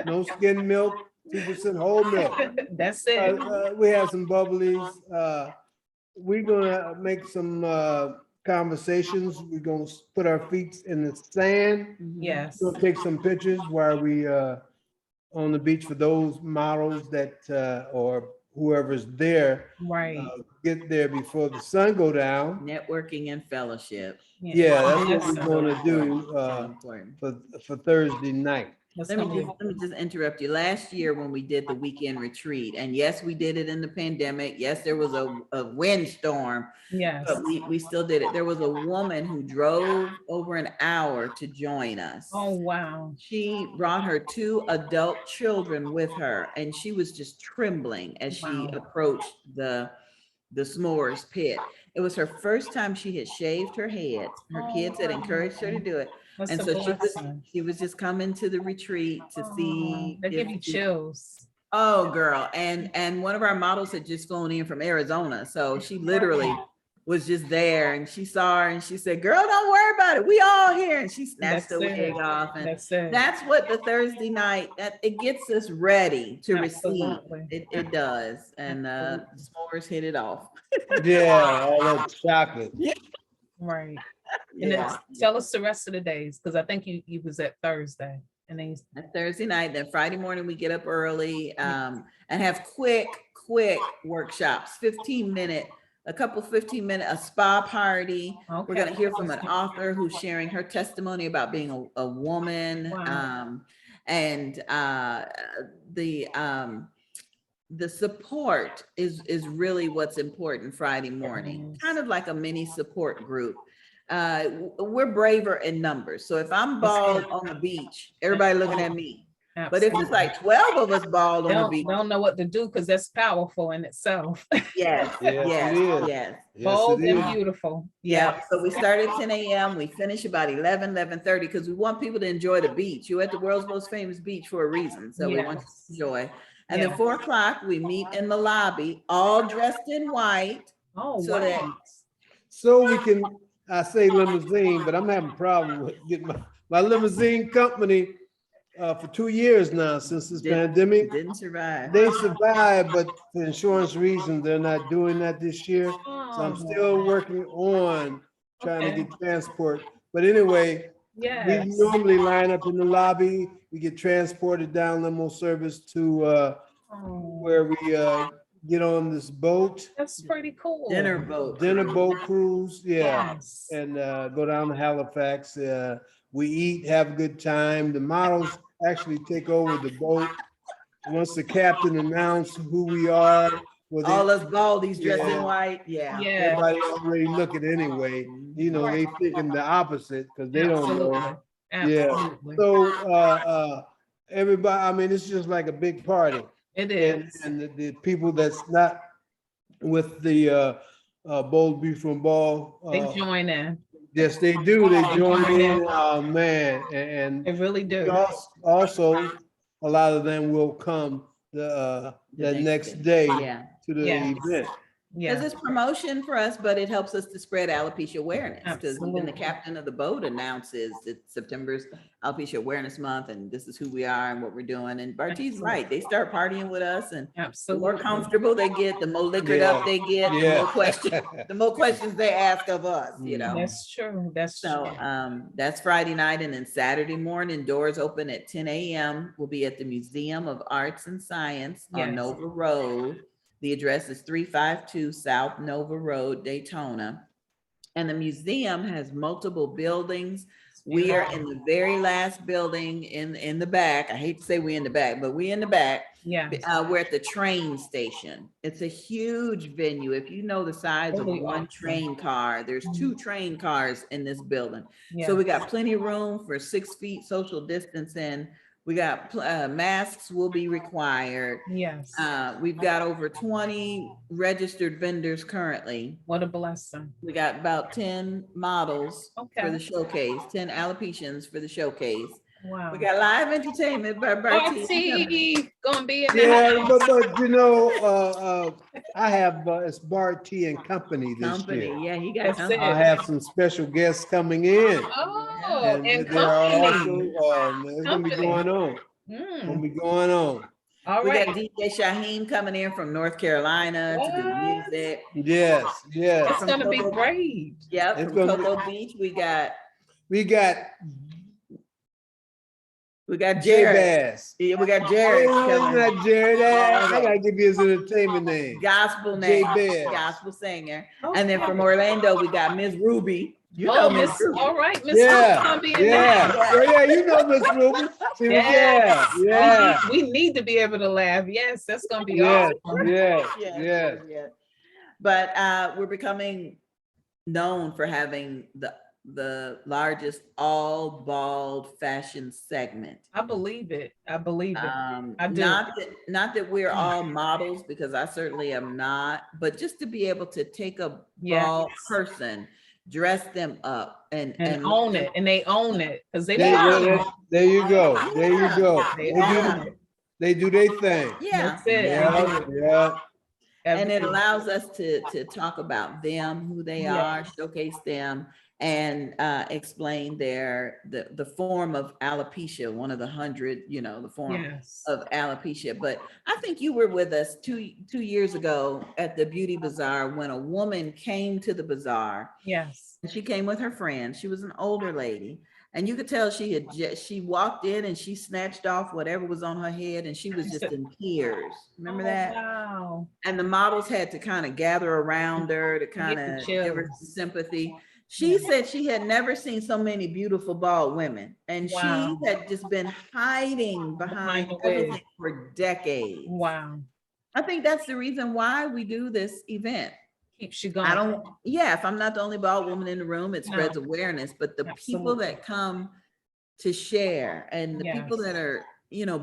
No skim milk. 2% whole milk. That's it. We have some bubblies. We're gonna make some conversations. We're gonna put our feet in the sand. Yes. We'll take some pictures while we on the beach for those models that or whoever's there Right. get there before the sun go down. Networking and fellowship. Yeah, that's what Yes. we're gonna do So important. for Thursday night. That's Let gonna me be- just interrupt you. Last year when we did the weekend retreat, and yes, we did it in the pandemic. Yes, there was a windstorm, Yes. but we still did it. There was a woman who drove over an hour to join us. Oh, wow. She brought her 2 adult children with her, and she was just trembling as she Wow. approached the s'mores pit. It was her first time she had shaved her head. Her Oh, kids had wow. encouraged her to do it. That's And a so blessing. she was just coming to the retreat to see. They give you chills. Oh, girl. And one of our models had just flown in from Arizona. So she literally was just there, and she saw her and she said, girl, don't worry about it. We all here. And she snatched the That's wig it. off. And That's it. that's what the Thursday night, that it gets us ready to receive. Absolutely. It does. And s'mores hit it off. Yeah, all that chocolate. Right. And then tell us the rest of the days, because I think you was at Thursday. And then And Thursday night, then Friday morning, we get up early and have quick workshops, 15-minute, a spa party. We're going to hear from an author who's sharing her testimony about being a woman. Wow. And the support is really what's important Friday morning, Yes. kind of like a mini support group. We're braver in numbers. So if I'm bald on the beach, everybody looking at me. But if it's like 12 of us bald on the beach, they don't know what to do, because that's powerful in itself. yes, Yes, it is. yes. Bold Yes, it and is. beautiful. Yeah, so we start at 10 a.m. We finish about 11:30, because we want people to enjoy the beach. You're at the world's most famous beach for a reason. So we want you to enjoy. And then 4 o'clock, we meet in the lobby, all dressed in white. Oh, So wow. that- So we can, I say limousine, but I'm having a problem with getting my limousine company for 2 years now since this pandemic. Didn't survive. They survived, but for insurance reasons, they're not doing that this year. So I'm still working on trying to get transport. But anyway, Yes. we normally line up in the lobby. We get transported down limo service to where we get on this boat, That's pretty cool. Dinner boat. cruise, yeah, Yes. and go down to Halifax. We eat, have a good time. The models actually take over the boat. once the captain announced who we are, well, All us baldies dressed in Yeah. white, yeah. Yeah, everybody already looking anyway. You know, they thinking the opposite because they don't know. absolutely, Yeah. absolutely. So everybody, I mean, it's just like a big party. It And is. the people that's not with the Bold Beef from Ball, They join in. yes, they do. They They join join in. in. Oh man, and They really do. also a lot of them will come the next day Yeah. to the Yes. event. Because Yeah, it's promotion for us, but it helps us to spread alopecia awareness. Because even the Absolutely. captain of the boat announces that September's Alopecia Awareness Month, and this is who we are and what we're doing. And Bartee's right; they start partying with us, and the more absolutely. comfortable they get, the more liquored up they get, the more questions they ask of us. You know. That's true. That's So true. that's Friday night, and then Saturday morning, doors open at 10 a.m. We'll be at the Museum of Arts and Science on Yes. Nova Road. The address is 352 South Nova Road, Daytona. And the museum has multiple buildings. We are in the very last building in the back. I hate to say we're in the back, but we're in the back. Yeah. We're at the train station. It's a huge venue. If you know the size of Really one awesome. train car, there's 2 train cars in this building. Yeah. So we got plenty of room for 6 feet social distancing. We got masks will be required. Yes. We've got over 20 registered vendors currently. What a blessing. We got about 10 models for Okay. the showcase, 10 alopecians for the showcase. Wow. We got live entertainment by Bartee. Bartee gonna be in the Yeah, house. but you know, I have it's Bartee and Company this Company, year. yeah, he got That's company. I have some special guests coming in. Oh, and there are company. also it's gonna be Company. going on. Gonna Mm, be going on. all We got right. DJ Shaheem coming in from North Carolina to do What? music. Yes, yes. It's gonna be great. Yep, It's from gonna be- Cocoa Beach, we got Jared. J-Bass. Yeah, we got Jared No, coming. it's not Jared. I gotta give you his entertainment name. Gospel name, J-Bass. gospel singer. And then Okay. from Orlando, we got Miss Ruby. You Oh, know Miss. Miss Ruby. All right, Miss. Yeah, Gonna be in the yeah. house. Oh, yeah, you know Miss Ruby. She was, Yes. yeah. We need to be able to laugh. Yes, that's gonna be Yes, awesome. yes, Yes, yes. yes, yes. But we're becoming known for having the largest all bald fashion segment. I believe it. I believe it. I do. Not that we're all models, because I certainly am not, but just to be able to take a bald Yes. person, dress them up and own it, and they own it because they There you go. There you Yeah. go. They They own do, it. they do their thing. Yeah. That's it. Yeah, yeah. And it Everything. allows us to talk about them, who they Yes. are, showcase them, and explain the form of alopecia, one of the 100, the form Yes. of alopecia. But I think you were with us two years ago at the beauty bazaar when a woman came to the bazaar. Yes. And she came with her friend. She was an older lady, and you could tell she walked in and she snatched off whatever was on her head, and she was just in tears. Remember that? Wow. And the models had to kind of gather around her to kind of give her chills. sympathy. She said she had never seen so many beautiful bald women, and Wow. she had just been hiding behind the wig. everything for decades. Wow. I think that's the reason why we do this event. Keeps you going. If I'm not the only bald woman in the room, it spreads awareness, but the people Absolutely. that come to share and the people Yes. that are,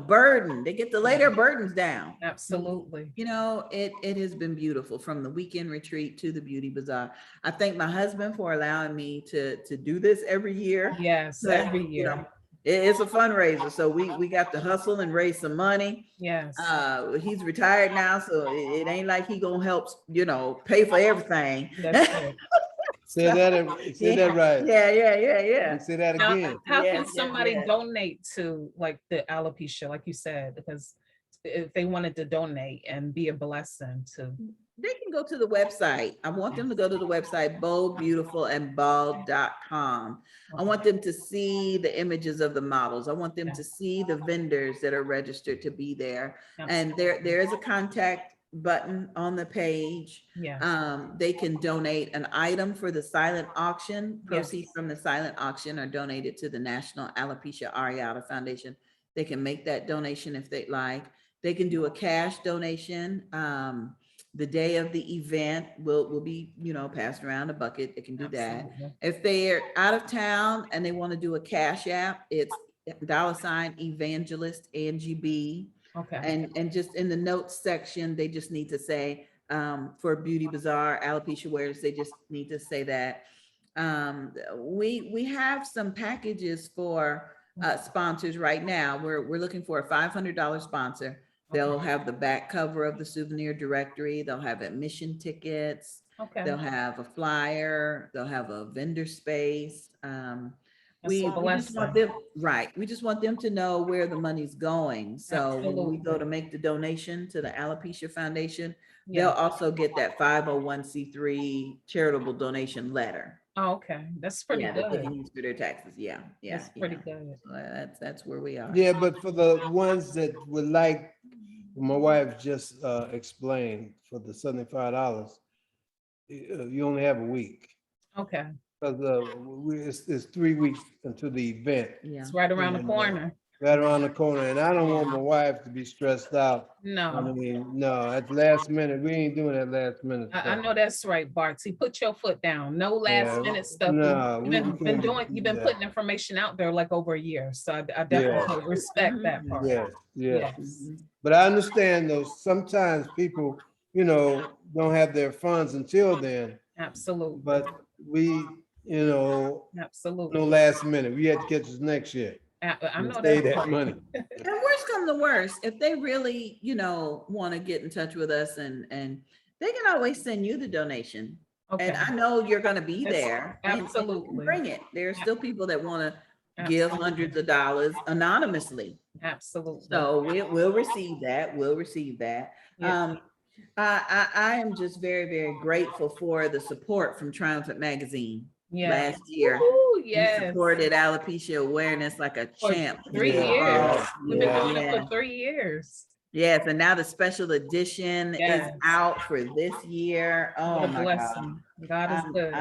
burdened, they get to lay their burdens down. Absolutely. It has been beautiful, from the weekend retreat to the beauty bazaar. I thank my husband for allowing me to do this every year. Yes. But, Every year. It's a fundraiser, so we got to hustle and raise some money. Yes. He's retired now, so it ain't like he gonna help, pay for everything. That's it. Say that right. Yeah. Say that Now, again. how Yes, can yes, somebody yes. donate to like the alopecia, like you said, because if they wanted to donate and be a blessing to. They can go to the website. I want them to go to the website, boldbeautiful.com. I want them to see the images of the models. I want them to see the vendors that are registered to be there. And there is a contact button on the page. Yeah. They can donate an item for the silent auction. Proceeds from the silent auction are donated to the National Alopecia Areata Foundation. They can make that donation if they'd like. They can do a cash donation. The day of the event will be, passed around a bucket. They can do that. Absolutely. If they're out of town and they want to do a cash app, it's $evangelist Angie BEE. Okay. And just in the notes section, they just need to say, for Beauty Bazaar, alopecia awareness, they just need to say that. We have some packages for sponsors right now. We're looking for a $500 sponsor. They'll have the back cover of the souvenir directory. They'll have admission tickets. Okay. They'll have a flyer. They'll have a vendor space. We just want them, right. We just want them to know where the money's going. So when we go to make the donation to the Alopecia Foundation, they'll also get that 501c3 charitable donation letter. Oh, okay. That's pretty That good. they can use for their taxes. Yeah. That's pretty good. So that's where we are. Yeah, but for the ones that would like, my wife just explained, for the $75, you only have a week. Okay. Because it's 3 weeks until the event. Yeah. It's right around the And, corner. Right around the corner, and I don't want my wife to be stressed out. I No, mean, no, at the last minute, we ain't doing that last minute I stuff. know that's right, Bartee. Put your foot down. No last Yeah, minute stuff. no, You've we been can't doing, do you've been that. putting information out there like over a year. So I definitely respect that part. Yes, yes. Yes. But I understand though, sometimes people, don't have their funds until then, Absolutely. but we, no Absolutely. last minute. We had to catch us next year. I know Save that's that right. money. And worst come to worst, if they really, want to get in touch with us and they can always send you the donation. Okay. And I know you're going to be Yes, there. and you can absolutely. bring it. There are still people that want to give hundreds of dollars anonymously. Absolutely. So we'll receive that. We'll receive that. Yeah. I am just very, very grateful for the support from Triumphant Magazine Yeah. last year. Ooh, You yes. supported alopecia awareness like a For champ. 3 Yeah. years. We've been doing it Yeah. for 3 years. Yes, and now the special edition Yes. is out for this year. Oh What a my blessing. God is good.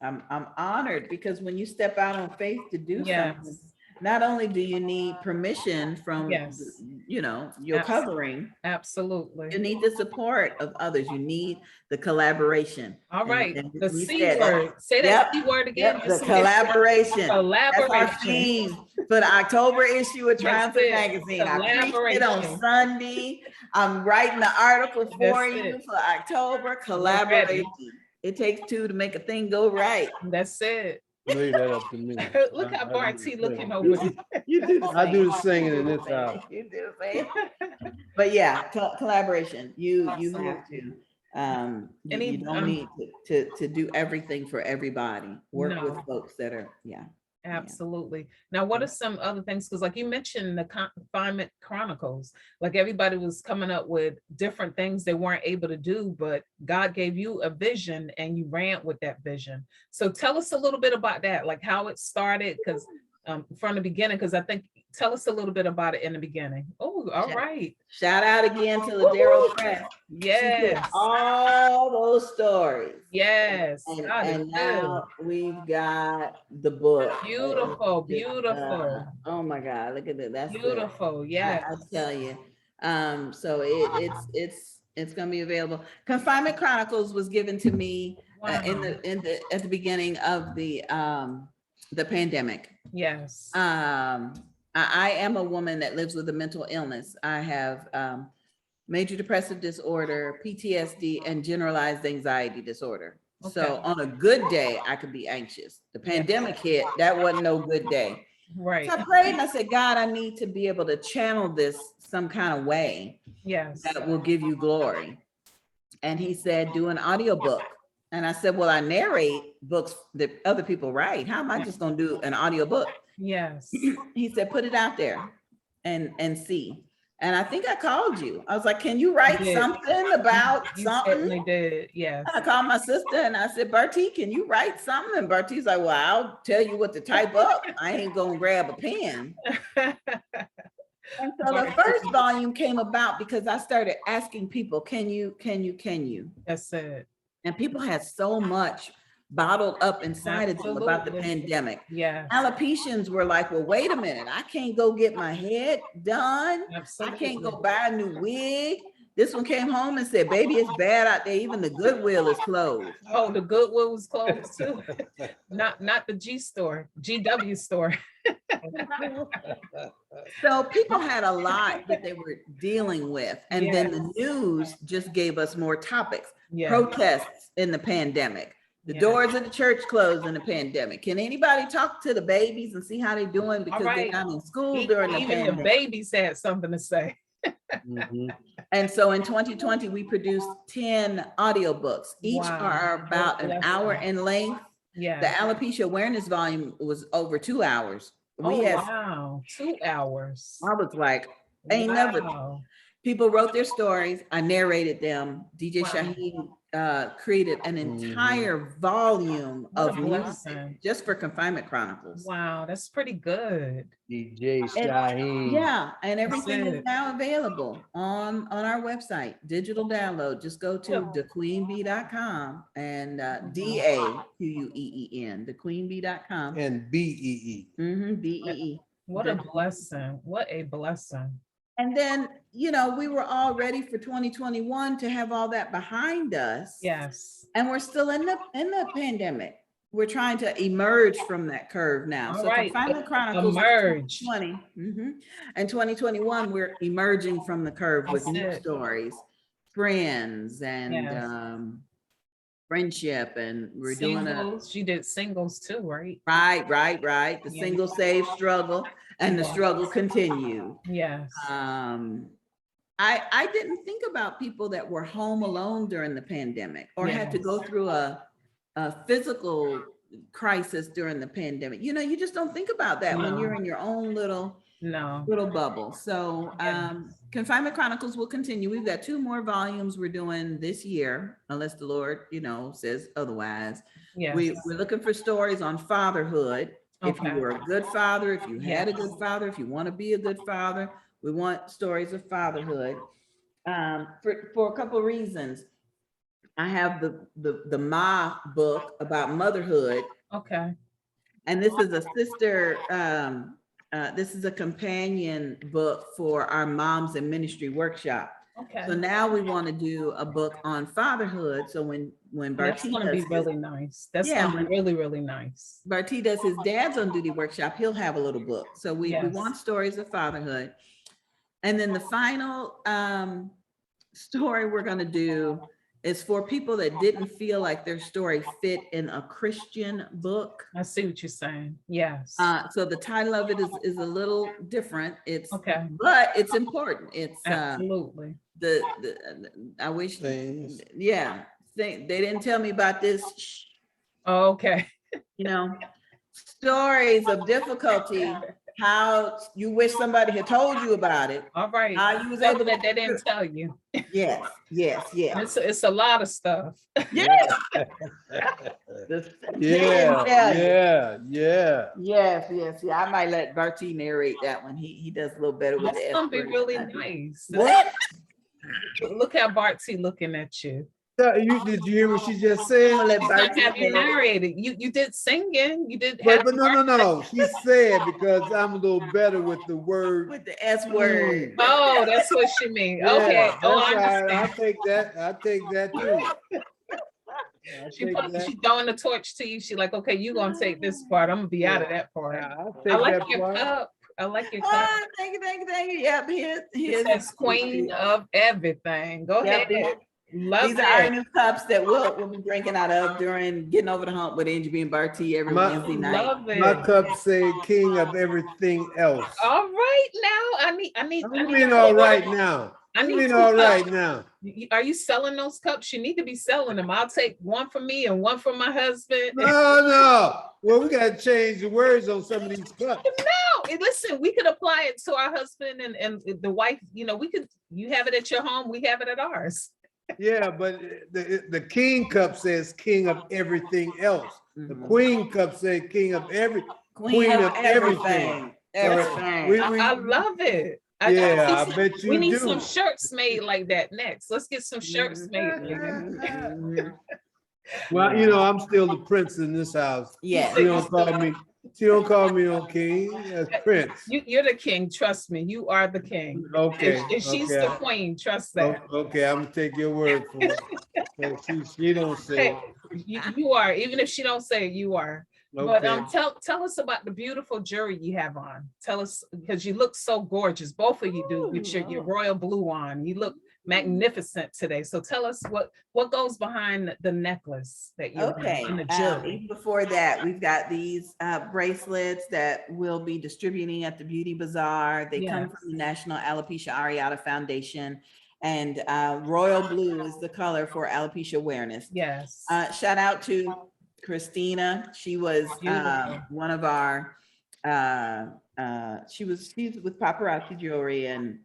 I'm honored because when you step out on faith to do something, Yes. not only do you need permission from, Yes. your covering, Absolutely. you need the support of others. You need the collaboration. All right. And The we C said word. Say that C word again. the collaboration. That's our Collaboration. theme for the October issue of That's Triumphant it. Magazine. I preached it on Collaboration. Sunday. I'm writing the article for That's you it. for October. Collaboration. It takes two to make a thing go right. That's it. Leave that up to me. Look how I do Bartee the looking singing. over there. You do the I do the same. singing in this house. You do the same. But yeah, collaboration. You have Absolutely. to. Any, You don't need to do everything for everybody. Work No. with folks that are, Absolutely. Now, what are some other things? Because like you mentioned the Confinement Chronicles, like everybody was coming up with different things they weren't able to do, but God gave you a vision and you ran with that vision. So tell us a little bit about that, like how it started, because from the beginning, because I think, tell us a little bit about it in the beginning. Oh, all right. Shout out again to the Daryl Press. Yes. All those stories. Yes. And now we've got the book. Beautiful, beautiful. Oh my God, look at that. That's Beautiful. Yes. I tell you. So it's gonna be available. Confinement Chronicles was given to me at the beginning of the pandemic. Yes. I am a woman that lives with a mental illness. I have major depressive disorder, PTSD, and generalized anxiety disorder. So Okay. on a good day, I could be anxious. The pandemic hit, that wasn't no good day. Right. So I prayed and I said, God, I need to be able to channel this some kind of way Yes. that will give you glory. And he said, do an audiobook. And I said, well, I narrate books that other people write. How am I just going to do an audiobook? Yes. He said, put it out there and see. And I think I called you. I was like, can you write something about You something? certainly did. Yes. I called my sister and I said, Bartee, can you write something? And Bartee's like, well, I'll tell you what to type up. I ain't going to grab a pen. And so the first volume came about because I started asking people, can you? That's it. And people had so much bottled up inside of them about the Absolutely. pandemic. Yeah, Alopecians were like, well, wait a minute, I can't go get my head done. I can't go absolutely. buy a new wig. This one came home and said, baby, it's bad out there. Even the Goodwill is closed. Oh, the Goodwill was closed too. Not the G store, GW store. So people had a lot that they were dealing with. And then the news just gave us more topics. Yeah. Protests in the pandemic. The Yeah. doors of the church closed in the pandemic. Can anybody talk to the babies and see how they're doing because they're right. not in school during the Even the pandemic? babies had something to say. Mhm. And so in 2020, we produced 10 audiobooks. Each Wow. are about an Bless hour them. in length. The Yeah. alopecia awareness volume was over 2 hours. Oh, We had, wow. 2 hours. I was like, ain't never, Wow. people wrote their stories. I narrated them. DJ Wow. Shaheen created an entire volume What a of music blessing. just for Confinement Chronicles. Wow, that's pretty good. DJ And- Shaheen. Yeah, and everything is it. now available on our website, digital download. Just go to thequeenbee.com and DAQUEEN, thequeenbee.com. And BEE. BEE. What a blessing. What a blessing. And then, you know, we were all ready for 2021 to have all that behind us. Yes. And we're still in the pandemic. We're trying to emerge from that curve now. All So right. Confinement Chronicles Emerge. 2020. And 2021, we're emerging from the curve with That's new it. stories, friends, and Yes. friendship. And we're doing a Singles. You did singles too, right? right. The Yeah. single save struggle, and the Yeah. struggle continued. Yes. I didn't think about people that were home alone during the pandemic or had to go Yes. through a physical crisis during the pandemic. You know, you just don't think about that when No. you're in your own little No. bubble. So Yes. Confinement Chronicles will continue. We've got 2 more volumes we're doing this year, unless the Lord, you know, says otherwise. Yes. We're looking for stories on fatherhood. If you Okay. were a good father, if you had a Yes. good father, if you want to be a good father, we want stories of fatherhood for a couple of reasons. I have the Ma book about motherhood, Okay. and this is a sister. This is a companion book for our Moms in Ministry workshop. Okay. So now we want to do a book on fatherhood. So when That's Bartee gonna be does really nice. That's Yeah, gonna be really, really nice. Bartee does his Dad's on Duty workshop, he'll have a little book. So we Yes. want stories of fatherhood. And then the final story we're going to do is for people that didn't feel like their story fit in a Christian book. I see what you're saying. Yes. So the title of it is a little different. It's Okay. but it's important. It's Absolutely. I wish Things. they didn't tell me about this. Shh. Okay. You know, stories of difficulty, how you wish somebody had told you about it, All right. how you was Something able that to they didn't tell you. yes. It's a lot of stuff. Yes. Yeah. Yes. I might let Bartee narrate that one. He does a little better with That's the gonna be S word. really nice. What? Look at Bartee looking at you. Did you hear what she just said? I'm gonna let She's not Bartee have you narrate. narrated. You did singing. You did But have no. She said because I'm a little better with the word. With the S word. Oh, that's what she mean. Yeah, Okay. that's Oh, I all right. understand. I take that too. She throwing the torch to you. She like, okay, you gonna take this part. I'm gonna be out of that part. I'll I take like that your part. cup. I like your cup. Ah, thank you. Yep, It here's says queen of everything. Go Yep, ahead. Love these are our it. new cups that we'll be drinking out of during Getting Over the Hump with Angie BEE Bartee every Wednesday night. Love it. My cup say king of everything else. All right now. I need. What do you mean all right now? I What do need you mean two all cups. right now? Are you selling those cups? You need to be selling them. I'll take one for me and one for my husband. No. Well, we gotta change the words on some of these cups. No, and listen, we could apply it to our husband and the wife. You know, you have it at your home, we have it at ours. Yeah, but the king cup says king of everything else. The Mhm. queen cup says king of Queen of everything. Everything. I love it. I bet you we need do. some shirts made like that next. Let's get some shirts made. Mhm. Well, I'm still the prince in this house. Yes. She don't call me no king, as prince. You're the king. Trust me. You are the king. Okay. And she's okay. the queen. Trust that. Okay, I'm gonna take your word for it. But she don't say Hey, it. you are. Even if she don't say it, you are. But Okay. tell us about the beautiful jewelry you have on. Tell us, because you look so gorgeous. Both of you do with your royal blue on. You look magnificent today. So tell us what goes behind the necklace that you're wearing and the jewelry. Even before that, we've got these bracelets that we'll be distributing at the Beauty Bazaar. They come from the National Alopecia Areata Foundation, and royal blue is the color for alopecia awareness. Yes. Shout out to Christina. She was one of our she's with Paparazzi Jewelry, and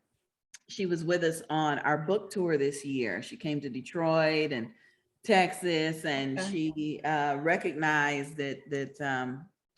she was with us on our book tour this year. She came to Detroit and Texas, and she recognized that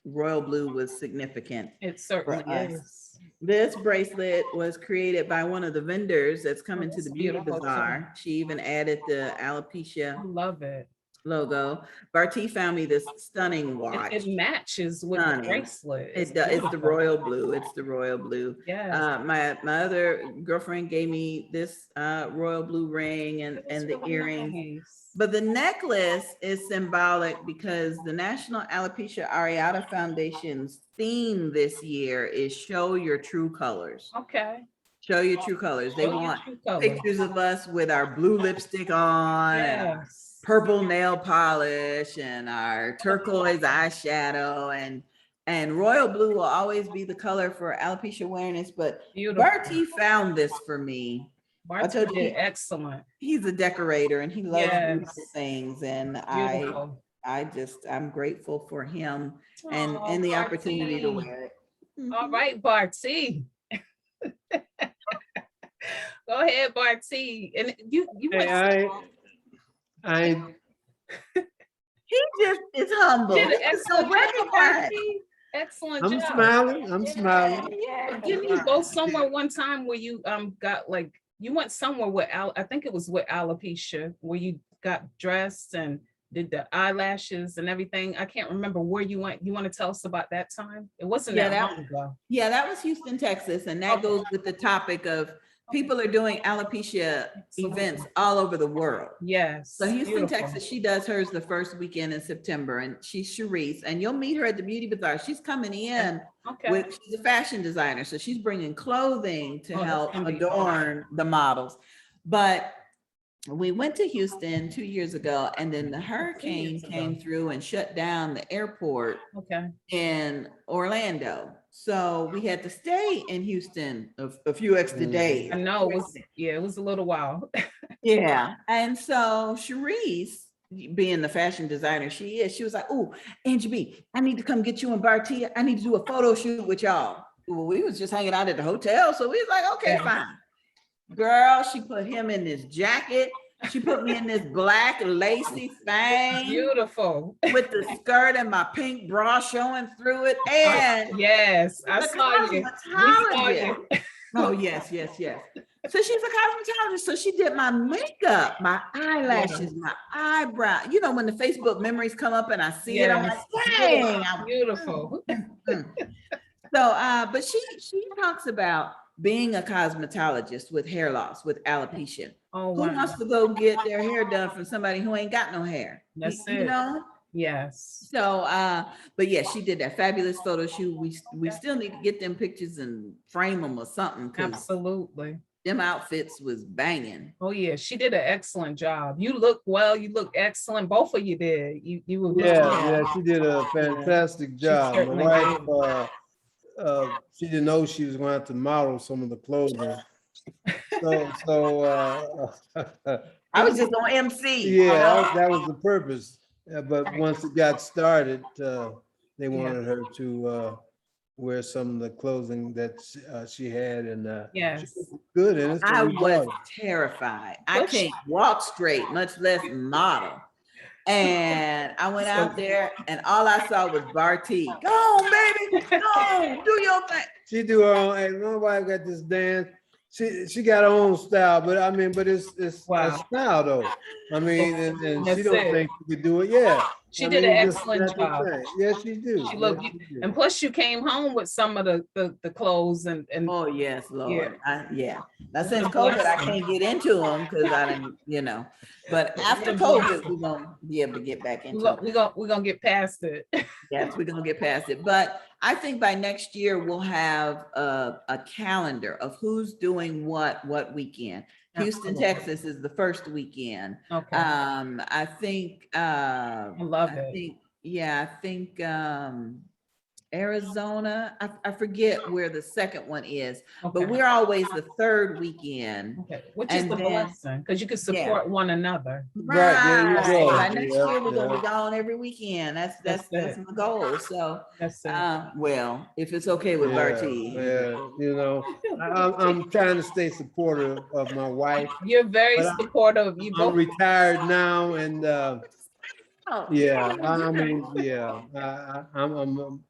royal blue was significant. It certainly is. This bracelet was created by one of the vendors that's coming to the Beauty Bazaar. She even added the alopecia. I love it. Logo. Bartee found me this stunning watch. It matches with the bracelet. It's the royal blue. It's the royal blue. Yeah. My other girlfriend gave me this royal blue ring and the really earrings. Nice. But the necklace is symbolic because the National Alopecia Areata Foundation's theme this year is show your true colors. Okay. Show your true colors. They want pictures of us with our blue lipstick on. Yes. Purple nail polish and our turquoise eyeshadow, and royal blue will always be the color for alopecia awareness. But Bartee found this for me. Bartee did excellent. He's a decorator and he loves beautiful things, and I'm grateful for him and the opportunity to wear it. All right, Bartee. Go ahead, Bartee. And you he just is humble. Excellent I'm job. I'm smiling. Yeah. Didn't you go somewhere one time where you got you went somewhere with I think it was with alopecia, where you got dressed and did the eyelashes and everything? I can't remember where you went. You want to tell us about that time? It wasn't that long ago. Yeah, that was Houston, Texas, and that goes with the topic of people are doing alopecia events all over the world. Yes. So Houston, Texas, she does hers the first weekend in September, and she's Sharice, and you'll meet her at the Beauty Bazaar. She's coming in she's a fashion designer, so she's bringing clothing to help adorn the models. But we went to Houston 2 years ago, and then the hurricane came through and shut down the airport in Orlando. So we had to stay in Houston a few extra days. I know it was a little while. Yeah. And so Sharice, being the fashion designer she was like, "Oh, Angie B, I need to come get you and Bartee. I need to do a photo shoot with y'all." Well, we was just hanging out at the hotel. So we was like, okay, fine. Girl, she put him in this jacket. She put me in this black lacy thing. Beautiful. With the skirt and my pink bra showing through it. And yes, I saw you. Oh, yes. So she's a cosmetologist. So she did my makeup, my eyelashes, my eyebrow. You know, when the Facebook memories come up and I see it, I'm like, dang. Beautiful. So, but she talks about being a cosmetologist with hair loss, with alopecia. Oh, who wants to go get their hair done from somebody who ain't got no hair? That's it. You know? Yes. So, but yeah, she did that fabulous photo shoot. We still need to get them pictures and frame them or something. Absolutely. Them outfits was banging. Oh yeah, she did an excellent job. You look well. You look excellent. Both of you did. You were. Yeah, she did a fantastic job. My wife, she didn't know she was going to have to model some of the clothing. So I was just on MC. Yeah, that was the purpose. But once it got started, they wanted her to wear some of the clothing that she had, and she was good in it. So I was terrified. I can't walk straight, much less model. And I went out there, and all I saw was Bartee. Go on, baby, go on, do your thing. She do her own. Hey, my wife got this dance. she got her own style, but I mean, but it's a Wow. style though. I mean, and she That's don't it. think she could do it. Yeah. She I did mean, an it's just excellent that's the job. thing. Yes, she do. She Yes, looked, she do. and plus you came home with some of the clothes and Oh, yes, Lord. Yeah. Now, It's since a COVID, I blessing. can't get into them because I didn't, but after a COVID, blessing. we're gonna be able to get back we're into gonna, them. we're gonna get past it. Yes, we're gonna get past it. But I think by next year, we'll have a calendar of who's doing what weekend. Houston, Absolutely. Texas is the first weekend. Okay, I think, I love it. I think, Arizona, I forget where the second one is, but Okay. we're always the third weekend. Okay, which is And the then- blessing, because you can support one another. Right, there you go. By next Yeah, year, we're gonna yeah. be gone every weekend. That's That's it. my goal. So, That's it. well, if it's okay with Bartee. I'm trying to stay supportive of my wife. You're very But supportive. You I'm both. retired now, and Oh, yeah, I mean, yeah, I'm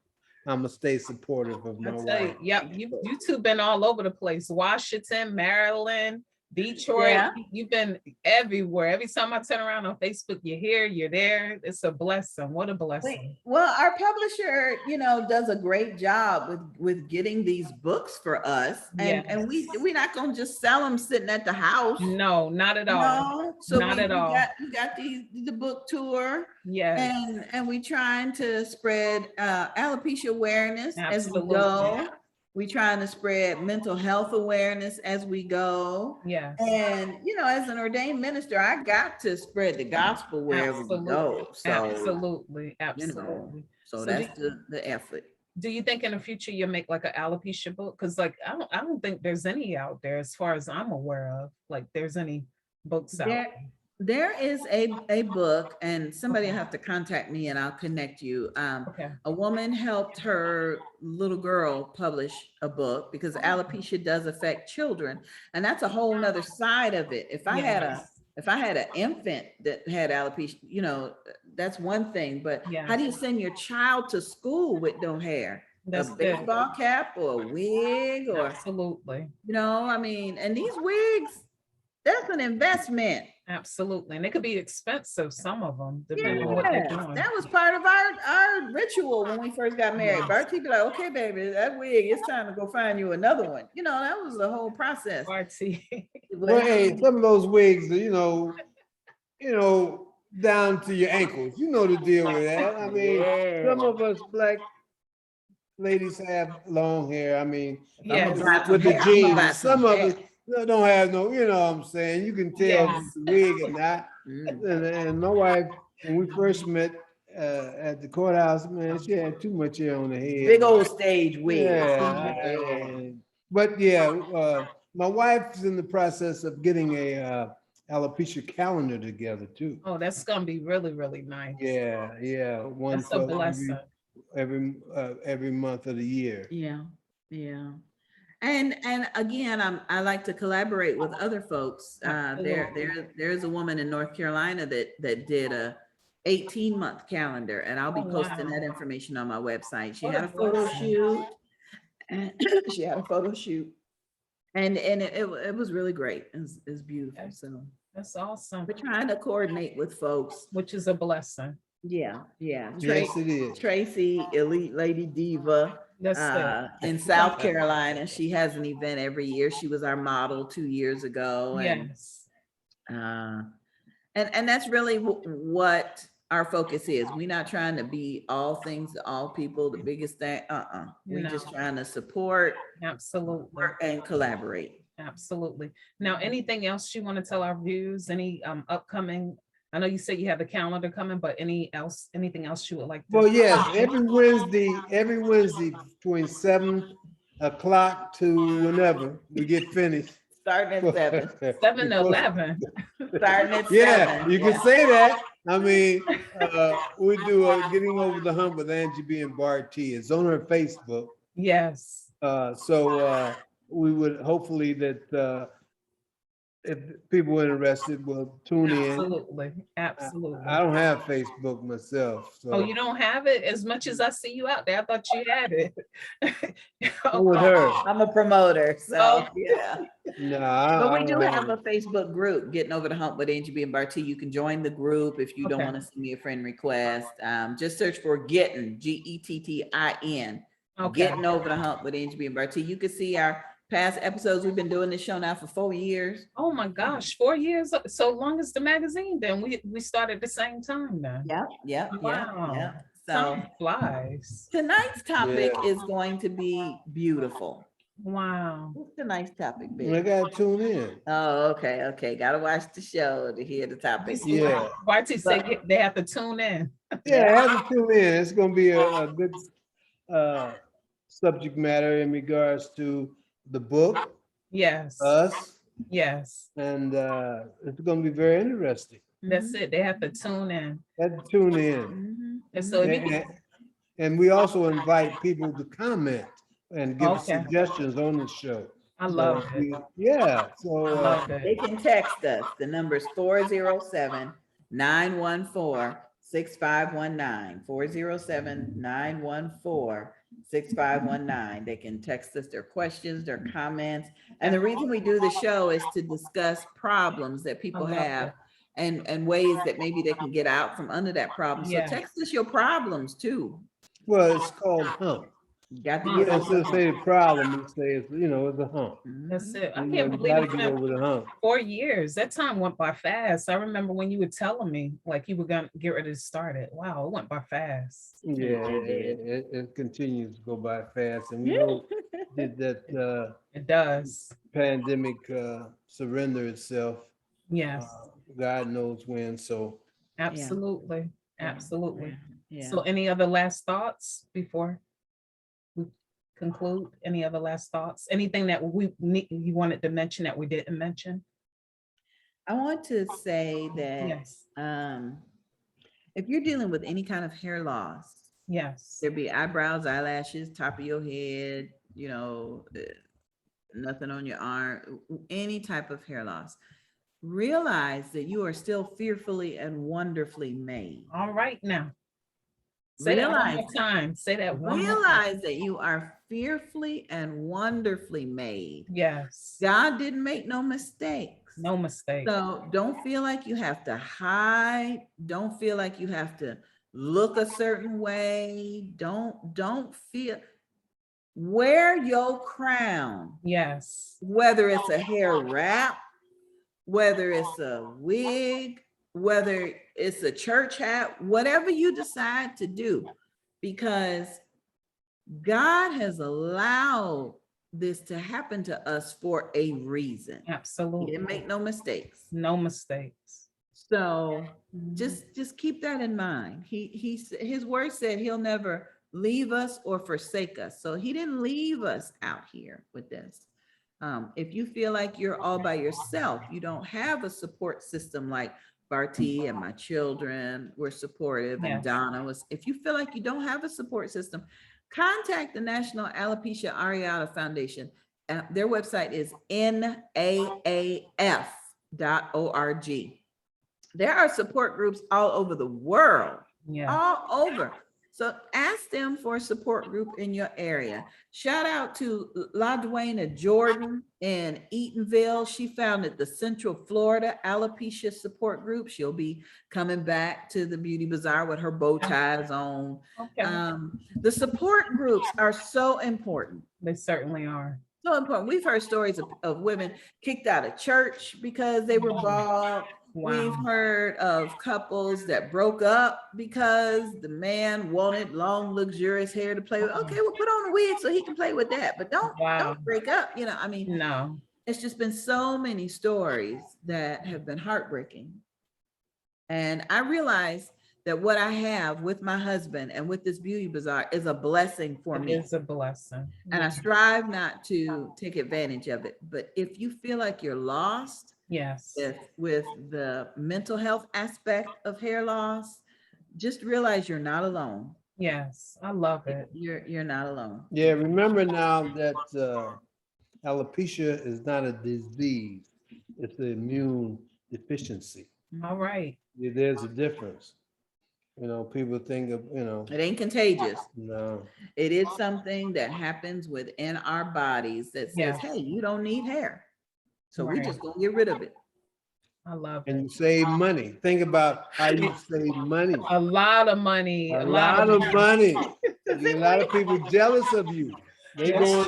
gonna stay supportive of my I tell wife. you, yep, you two been all over the place. Washington, Maryland, Detroit. Yeah. You've been everywhere. Every time I turn around on Facebook, you're here, you're there. It's a blessing. What a blessing. Well, our publisher, does a great job with getting these books for us, and Yes. we're not gonna just sell them sitting at the house. No, not at all. No, so Not we at all. got the book tour, Yes. and we trying to spread alopecia awareness as we Absolutely. go. We trying to spread mental health awareness as we go. Yes. And as an ordained minister, I got to spread the gospel wherever we go. So Absolutely. Absolutely. so So that's the effort. do you think in the future you'll make like an alopecia book? Because like I don't think there's any out there as far as I'm aware of. Like there's any books out there. There is a book, and somebody will have to contact me and I'll connect you. Okay. A woman helped her little girl publish a book because alopecia does affect children, and that's a whole nother side of it. If I had an infant that had alopecia, that's one thing, but how do you send your child to school with no hair? That's a baseball cap or a wig or, absolutely. I mean, and these wigs, that's an investment. Absolutely. And it could be expensive, some of them, depending on what they're doing. That was part of our ritual when we first got married. Bartee be like, okay, baby, that wig, it's time to go find you another one. That was the whole process. Bartee. Well, hey, some of those wigs, down to your ankles. You know the deal with that. I mean, some of us black ladies have long hair. I mean, with the jeans. Some of us don't have no, what I'm saying? You can tell if it's a wig or not. And my wife, when we first met at the courthouse, man, she had too much hair on her head. Big old stage wig. Yeah. But my wife's in the process of getting a alopecia calendar together too. Oh, that's gonna be really, really nice. Yeah. One That's a for blessing. every month of the year. Yeah. And again, I like to collaborate with other folks. There's a woman in North Carolina that did a 18-month calendar, and I'll be posting that information on my website. She had a photo shoot, and and it was really great. It's beautiful. So that's awesome. We're trying to coordinate with folks, which is a blessing. Yeah. Yes, it is. Tracy, Elite Lady Diva, in South Carolina. She has an event every year. She was our model 2 years ago. Yes. And that's really what our focus is. We're not trying to be all things to all people, the biggest thing. We're just trying to support, absolutely, and collaborate. Absolutely. Now, anything else you want to tell our viewers? Any upcoming? I know you said you have the calendar coming, but anything else you would like to? Well, yes, every Wednesday between 7 o'clock to whenever we get finished. Starting at 7. 7 to 11. Starting at 7. Yeah, you can say that. I mean, we do Getting Over the Hump with Angie BEE Bartee. It's on her Facebook. Yes. So we would hopefully that if people are interested, will tune in. Absolutely, I absolutely. don't have Facebook myself, Oh, so you don't have it? As much as I see you out there, I thought you had it. I'm with her. I'm a promoter, so Oh. yeah. No, But I we do don't have a it. Facebook group, Getting Over the Hump with Angie BEE Bartee. You can join the group if you don't Okay. want to send me a friend request. Just search for Getting, Gettin, Okay. Getting Over the Hump with Angie BEE Bartee. You can see our past episodes. We've been doing this show now for 4 years. Oh my gosh, 4 years, so long as the magazine, then we started the same time then. Yep. Wow. So Time flies. tonight's topic Yeah. is going to be beautiful. Wow. What's tonight's topic, I Big? gotta tune in. Oh, okay. Gotta watch the show to hear the topic. Yeah. Bartee said they have to tune in. Yeah, I have to tune in. It's gonna be a good subject matter in regards to the book, Yes, us, yes. and it's gonna be very interesting. That's it. They have to tune in. Have to tune in. Mhm. And so if you And we also invite people to comment and give Okay. suggestions on the show. I love So, it. yeah, I so love They it. can text us. The number is 407-914-6519. 407-914-6519. They can text us their questions, their comments. And the reason we do the show is to discuss problems that people I love have it. and ways that maybe they can get out from under that problem. So Yeah. text us your problems too. well, it's called hump. You got to You get know, over instead the of saying problem, you say it's, it's a hump. That's it. I You can't know, you believe gotta it's get been over the hump. 4 years. That time went by fast. I remember when you were telling me like you were gonna get ready to start it. Wow, it went by fast. Yeah, it continues to go by fast, and we hope that It does. pandemic surrender itself. Yes, God knows when. So absolutely. Absolutely. Yeah. So any other last thoughts before we conclude? Any other last thoughts? Anything that you wanted to mention that we didn't mention? I want to say that Yes, if you're dealing with any kind of hair loss, yes, there be eyebrows, eyelashes, top of your head, nothing on your arm, any type of hair loss, realize that you are still fearfully and wonderfully made. all right now. Say that one Realize more time. Say that one more time. Realize that you are fearfully and wonderfully made. Yes, God didn't make no mistakes. no mistake. So don't feel like you have to hide. Don't feel like you have to look a certain way. Don't feel, wear your crown, Yes, whether it's a hair wrap, whether it's a wig, whether it's a church hat, whatever you decide to do, because God has allowed this to happen to us for a reason. He absolutely. didn't make no mistakes. No mistakes. So just keep that in mind. His word said he'll never leave us or forsake us. So he didn't leave us out here with this. If you feel like you're all by yourself, you don't have a support system like Bartee and my children were supportive, and Yes. Donna was. If you feel like you don't have a support system, contact the National Alopecia Areata Foundation. Their website is naaf.org. There are support groups all over the world, Yeah, all over. So ask them for a support group in your area. Shout out to LaDuana Jordan in Eatonville. She founded the Central Florida Alopecia Support Group. She'll be coming back to the Beauty Bazaar with her bow ties on. okay. The support groups are so important. They certainly are. So important. We've heard stories of women kicked out of church because they were bald. We've Wow. heard of couples that broke up because the man wanted long, luxurious hair to play with. Okay, well, put on a wig so he can play with that, but Wow. don't break up. I mean, No, it's just been so many stories that have been heartbreaking. And I realized that what I have with my husband and with this Beauty Bazaar is a blessing for it me. is a blessing. And I strive not to take advantage of it. But if you feel like you're lost Yes, with the mental health aspect of hair loss, just realize you're not alone. yes, I love it. You're not alone. yeah, remember now that alopecia is not a disease. It's the immune deficiency. All right. Yeah, there's a difference. You know, people think of, you know, It ain't contagious. no. It is something that happens within our bodies that says, Yeah. hey, you don't need hair. So we Right. just gonna get rid of it. I love And it. you save money. Think about how you save money. A lot of money. A lot of money. You get a lot of people jealous of you. They Yes.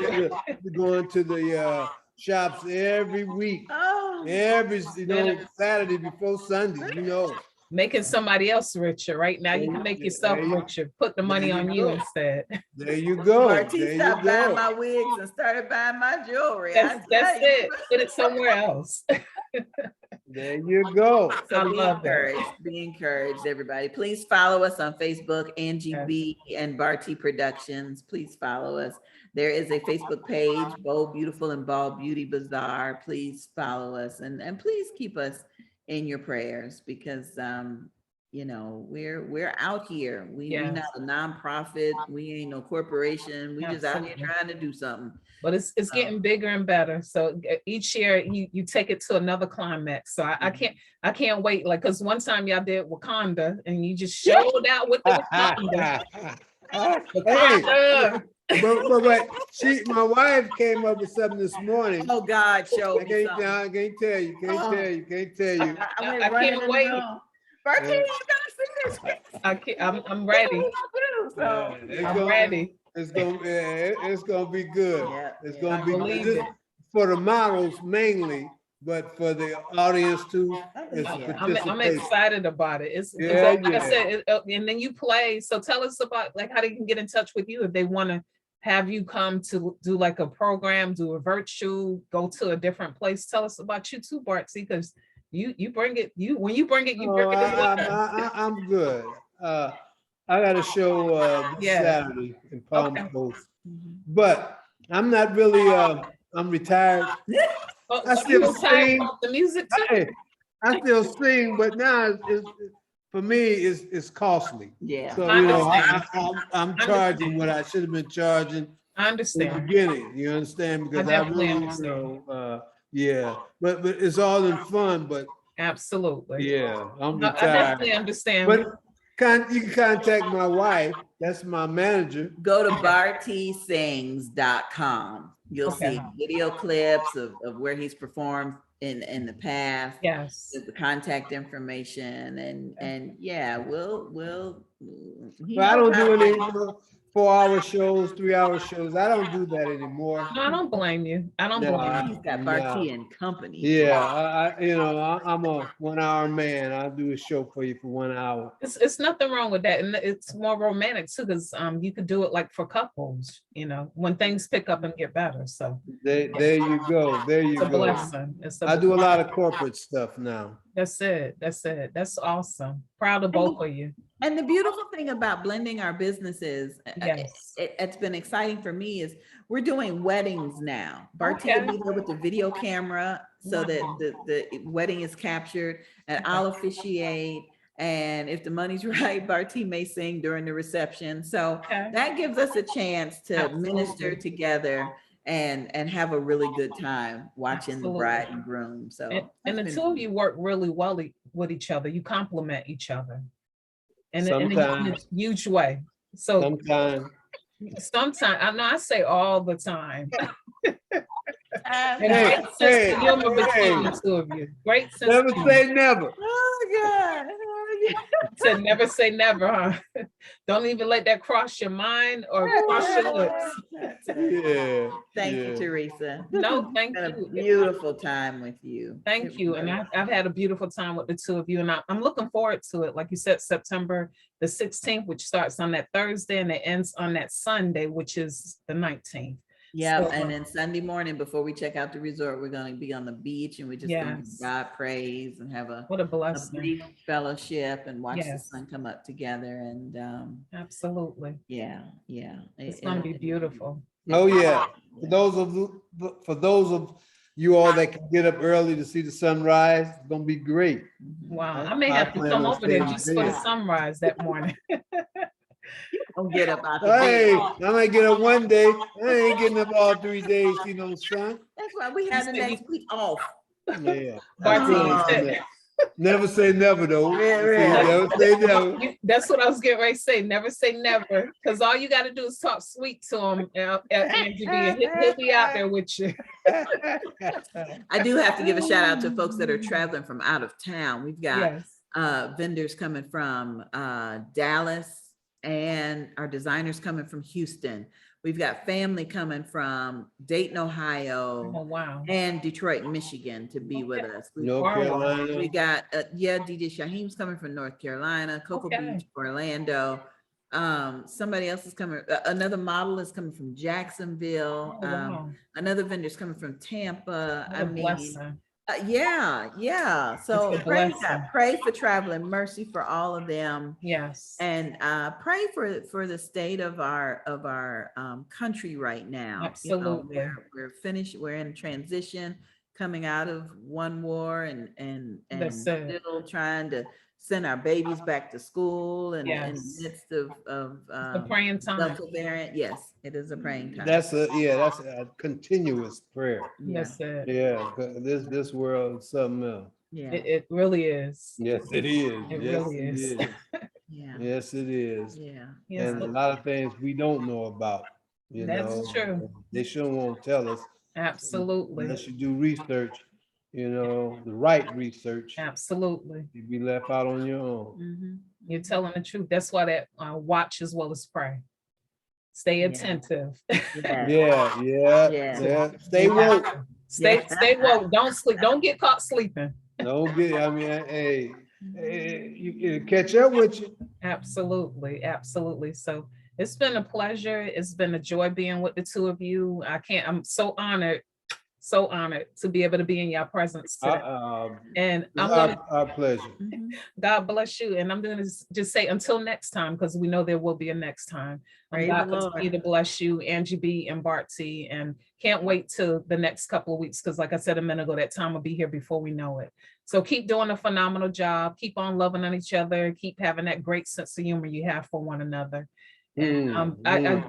going to the shops every week, Oh, every Saturday before Sunday. You know, Making somebody else richer. Right now, you can make yourself richer. Put the money there you on you go. instead. There you go. Bartee There you stopped buying go. my wigs and started buying my jewelry. That's it. Put it somewhere else. There you go. So I be love that. encouraged, be encouraged, everybody. Please follow us on Facebook, Angie Yes. BEE and Bartee Productions. Please follow us. There is a Facebook page, Bold, Beautiful, and Bald Beauty Bazaar. Please follow us and please keep us in your prayers because you know, we're out here. We Yes. not a nonprofit. We ain't no corporation. We just out here Absolutely. trying to do something. But it's getting bigger and better. So each year you take it to another climax. So I can't wait. Like, cause one time y'all did Wakanda and you just showed out with the Wakanda. Hey, but my wife came up with something this morning. Oh God, show me something. I can't tell you, can't tell you. I can't wait. Bartee, you gotta see this. I'm ready. I'm ready. It's gonna be good. Yeah, It's yeah. gonna I be believe good. it. For the models mainly, but for the audience too. It's a I'm participation. excited about it. It's Yeah, like I yeah. said, and then you play. So tell us about like how they can get in touch with you if they want to have you come to do like a program, do a virtual, go to a different place. Tell us about you too, Bartee, because you bring it. When you bring it, you bring it. I'm good. I got a show this Yeah. Saturday in Palm Okay. Coast, but I'm not really. I'm retired. Oh, I you still retired sing. from the music too? Hey, I still sing, but now for me it's costly. Yeah. So I you know, understand. I'm charging what I should have been charging I in the understand. beginning. You understand? Because I definitely really, understand. yeah. But it's all in fun. But Absolutely. yeah, I'm I retired. definitely understand. But you can contact my wife. That's my manager. Go to barteesings.com. You'll Okay. see video clips of where he's performed in the past, Yes. the contact information, and yeah, we'll he But I knows don't how do to any get- 4-hour shows, 3-hour shows. I don't do that anymore. No, I don't blame you. I don't No. blame He's you. got Bartee and Company. Yeah, I'm a 1-hour man. I'll do a show for you for 1 hour. It's nothing wrong with that, and it's more romantic too, because you could do it like for couples, you know, when things pick up and get better. So There you go. There you it's a go. blessing. It's a I do a lot of blessing. corporate stuff now. That's it. That's it. That's awesome. Proud of both of you. And the beautiful thing about blending our businesses, Yes. it's been exciting for me, is we're doing weddings now. Bartee will be there with the video camera so that the wedding is captured, and I'll officiate. And if the money's right, Bartee may sing during the reception. So Okay. that gives us a chance to Absolutely. minister together and have a really good time watching the bride and groom. So And the that's two been- of you work really well with each other. You complement each other in a Sometimes. huge way. So Sometimes. sometimes, I know I say all the time. And Hey, great sense of humor hey. between the two of you. Great sense Never of humor. say never. Oh God. Said never say never, huh? Don't even let that cross your mind or cross your lips. Yeah. Thank yeah. you, Teresa. No, thank It's been a you. beautiful time with you. Thank you. And I've had a beautiful time with the two of you, and I'm looking forward to it. Like you said, September the 16th, which starts on that Thursday and it ends on that Sunday, which is the 19th. Yeah, So, and then Sunday morning before we check out the resort, we're going to be on the beach and we're just going to Yes. give God praise and have a What a blessing. brief fellowship and watch the Yes. sun come up together. And Absolutely. yeah. It's going to be beautiful. Oh yeah. For those of you all that can get up early to see the sunrise, it's gonna be great. Wow. I may have to plan come on over there staying just for the there. sunrise that morning. Don't get up out the Hey, bed. I might get up one day. I ain't getting up all 3 days, see no sun. That's why we have the next week off. Yeah. Bartee, Oh. you said- Never say never though. Yeah, See, yeah. never say never. that's what I was getting ready to say. Never say never, because all you got to do is talk sweet to him at Angie B, and he'll be out there with you. I do have to give a shout out to folks that are traveling from out of town. We've got Yes. vendors coming from Dallas, and our designers coming from Houston. We've got family coming from Dayton, Oh Ohio, wow. and Detroit, Michigan to be with us. North Wow. Carolina. We got DJ Shaheem's coming from North Carolina, Cocoa Okay. Beach, Orlando. Somebody else is coming, another model is coming from Jacksonville. Oh, wow. Another vendor's coming from Tampa. What a blessing. Yeah. So It's a pray, blessing. God, pray for traveling mercy for all of them, Yes. and pray for the state of our country right now. Absolutely. We're finished. We're in transition, coming out of one war, and That's it. still trying to send our babies back to school, and in Yes. the midst of The praying time. Delta variant. Yes, it is a praying time. That's a continuous prayer. Yeah. That's it. Yeah, 'cause this world is something else. Yeah. It really is. Yes, it is. It Yes, really it is. Yeah. Yes, it is. Yeah. Yes, And a lot of things we don't know about, you That's know. true. They shouldn't want to tell us absolutely. unless you do research, you know, the right research. Absolutely. You'd be left out on your own. Mhm. You're telling the truth. That's why that watch as well as pray. Stay Yeah. attentive. Yeah. Yeah. Stay woke. Stay woke. Don't sleep. Don't get caught sleeping. Don't get, I mean, hey, you catch up with you. Absolutely. So it's been a pleasure. It's been a joy being with the two of you. I'm so honored to be able to be in your presence today. And I'm gonna, Our pleasure. Mhm. God bless you. And I'm gonna just say until next time, because we know there will be a next time. Praise God the Lord. continue to bless you, Angie B and Bartee, and can't wait till the next couple of weeks, because like I said a minute ago, that time will be here before we know it. So keep doing a phenomenal job. Keep on loving on each other. Keep having that great sense of humor you have for one another. And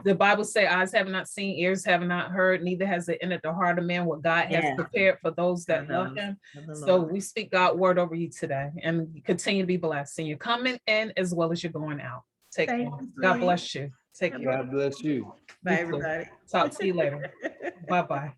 the Bible say, eyes have not seen, ears have not heard, neither has it entered the heart of man what God has Yeah. prepared for those that love Those him. of the So Lord. we speak God's word over you today, and you continue to be blessed. And you're coming in as well as you're going out. Take care. Thank you, God sweetie. bless you. Take care. God bless you. Bye, You too. everybody. Talk to you later. Bye-bye.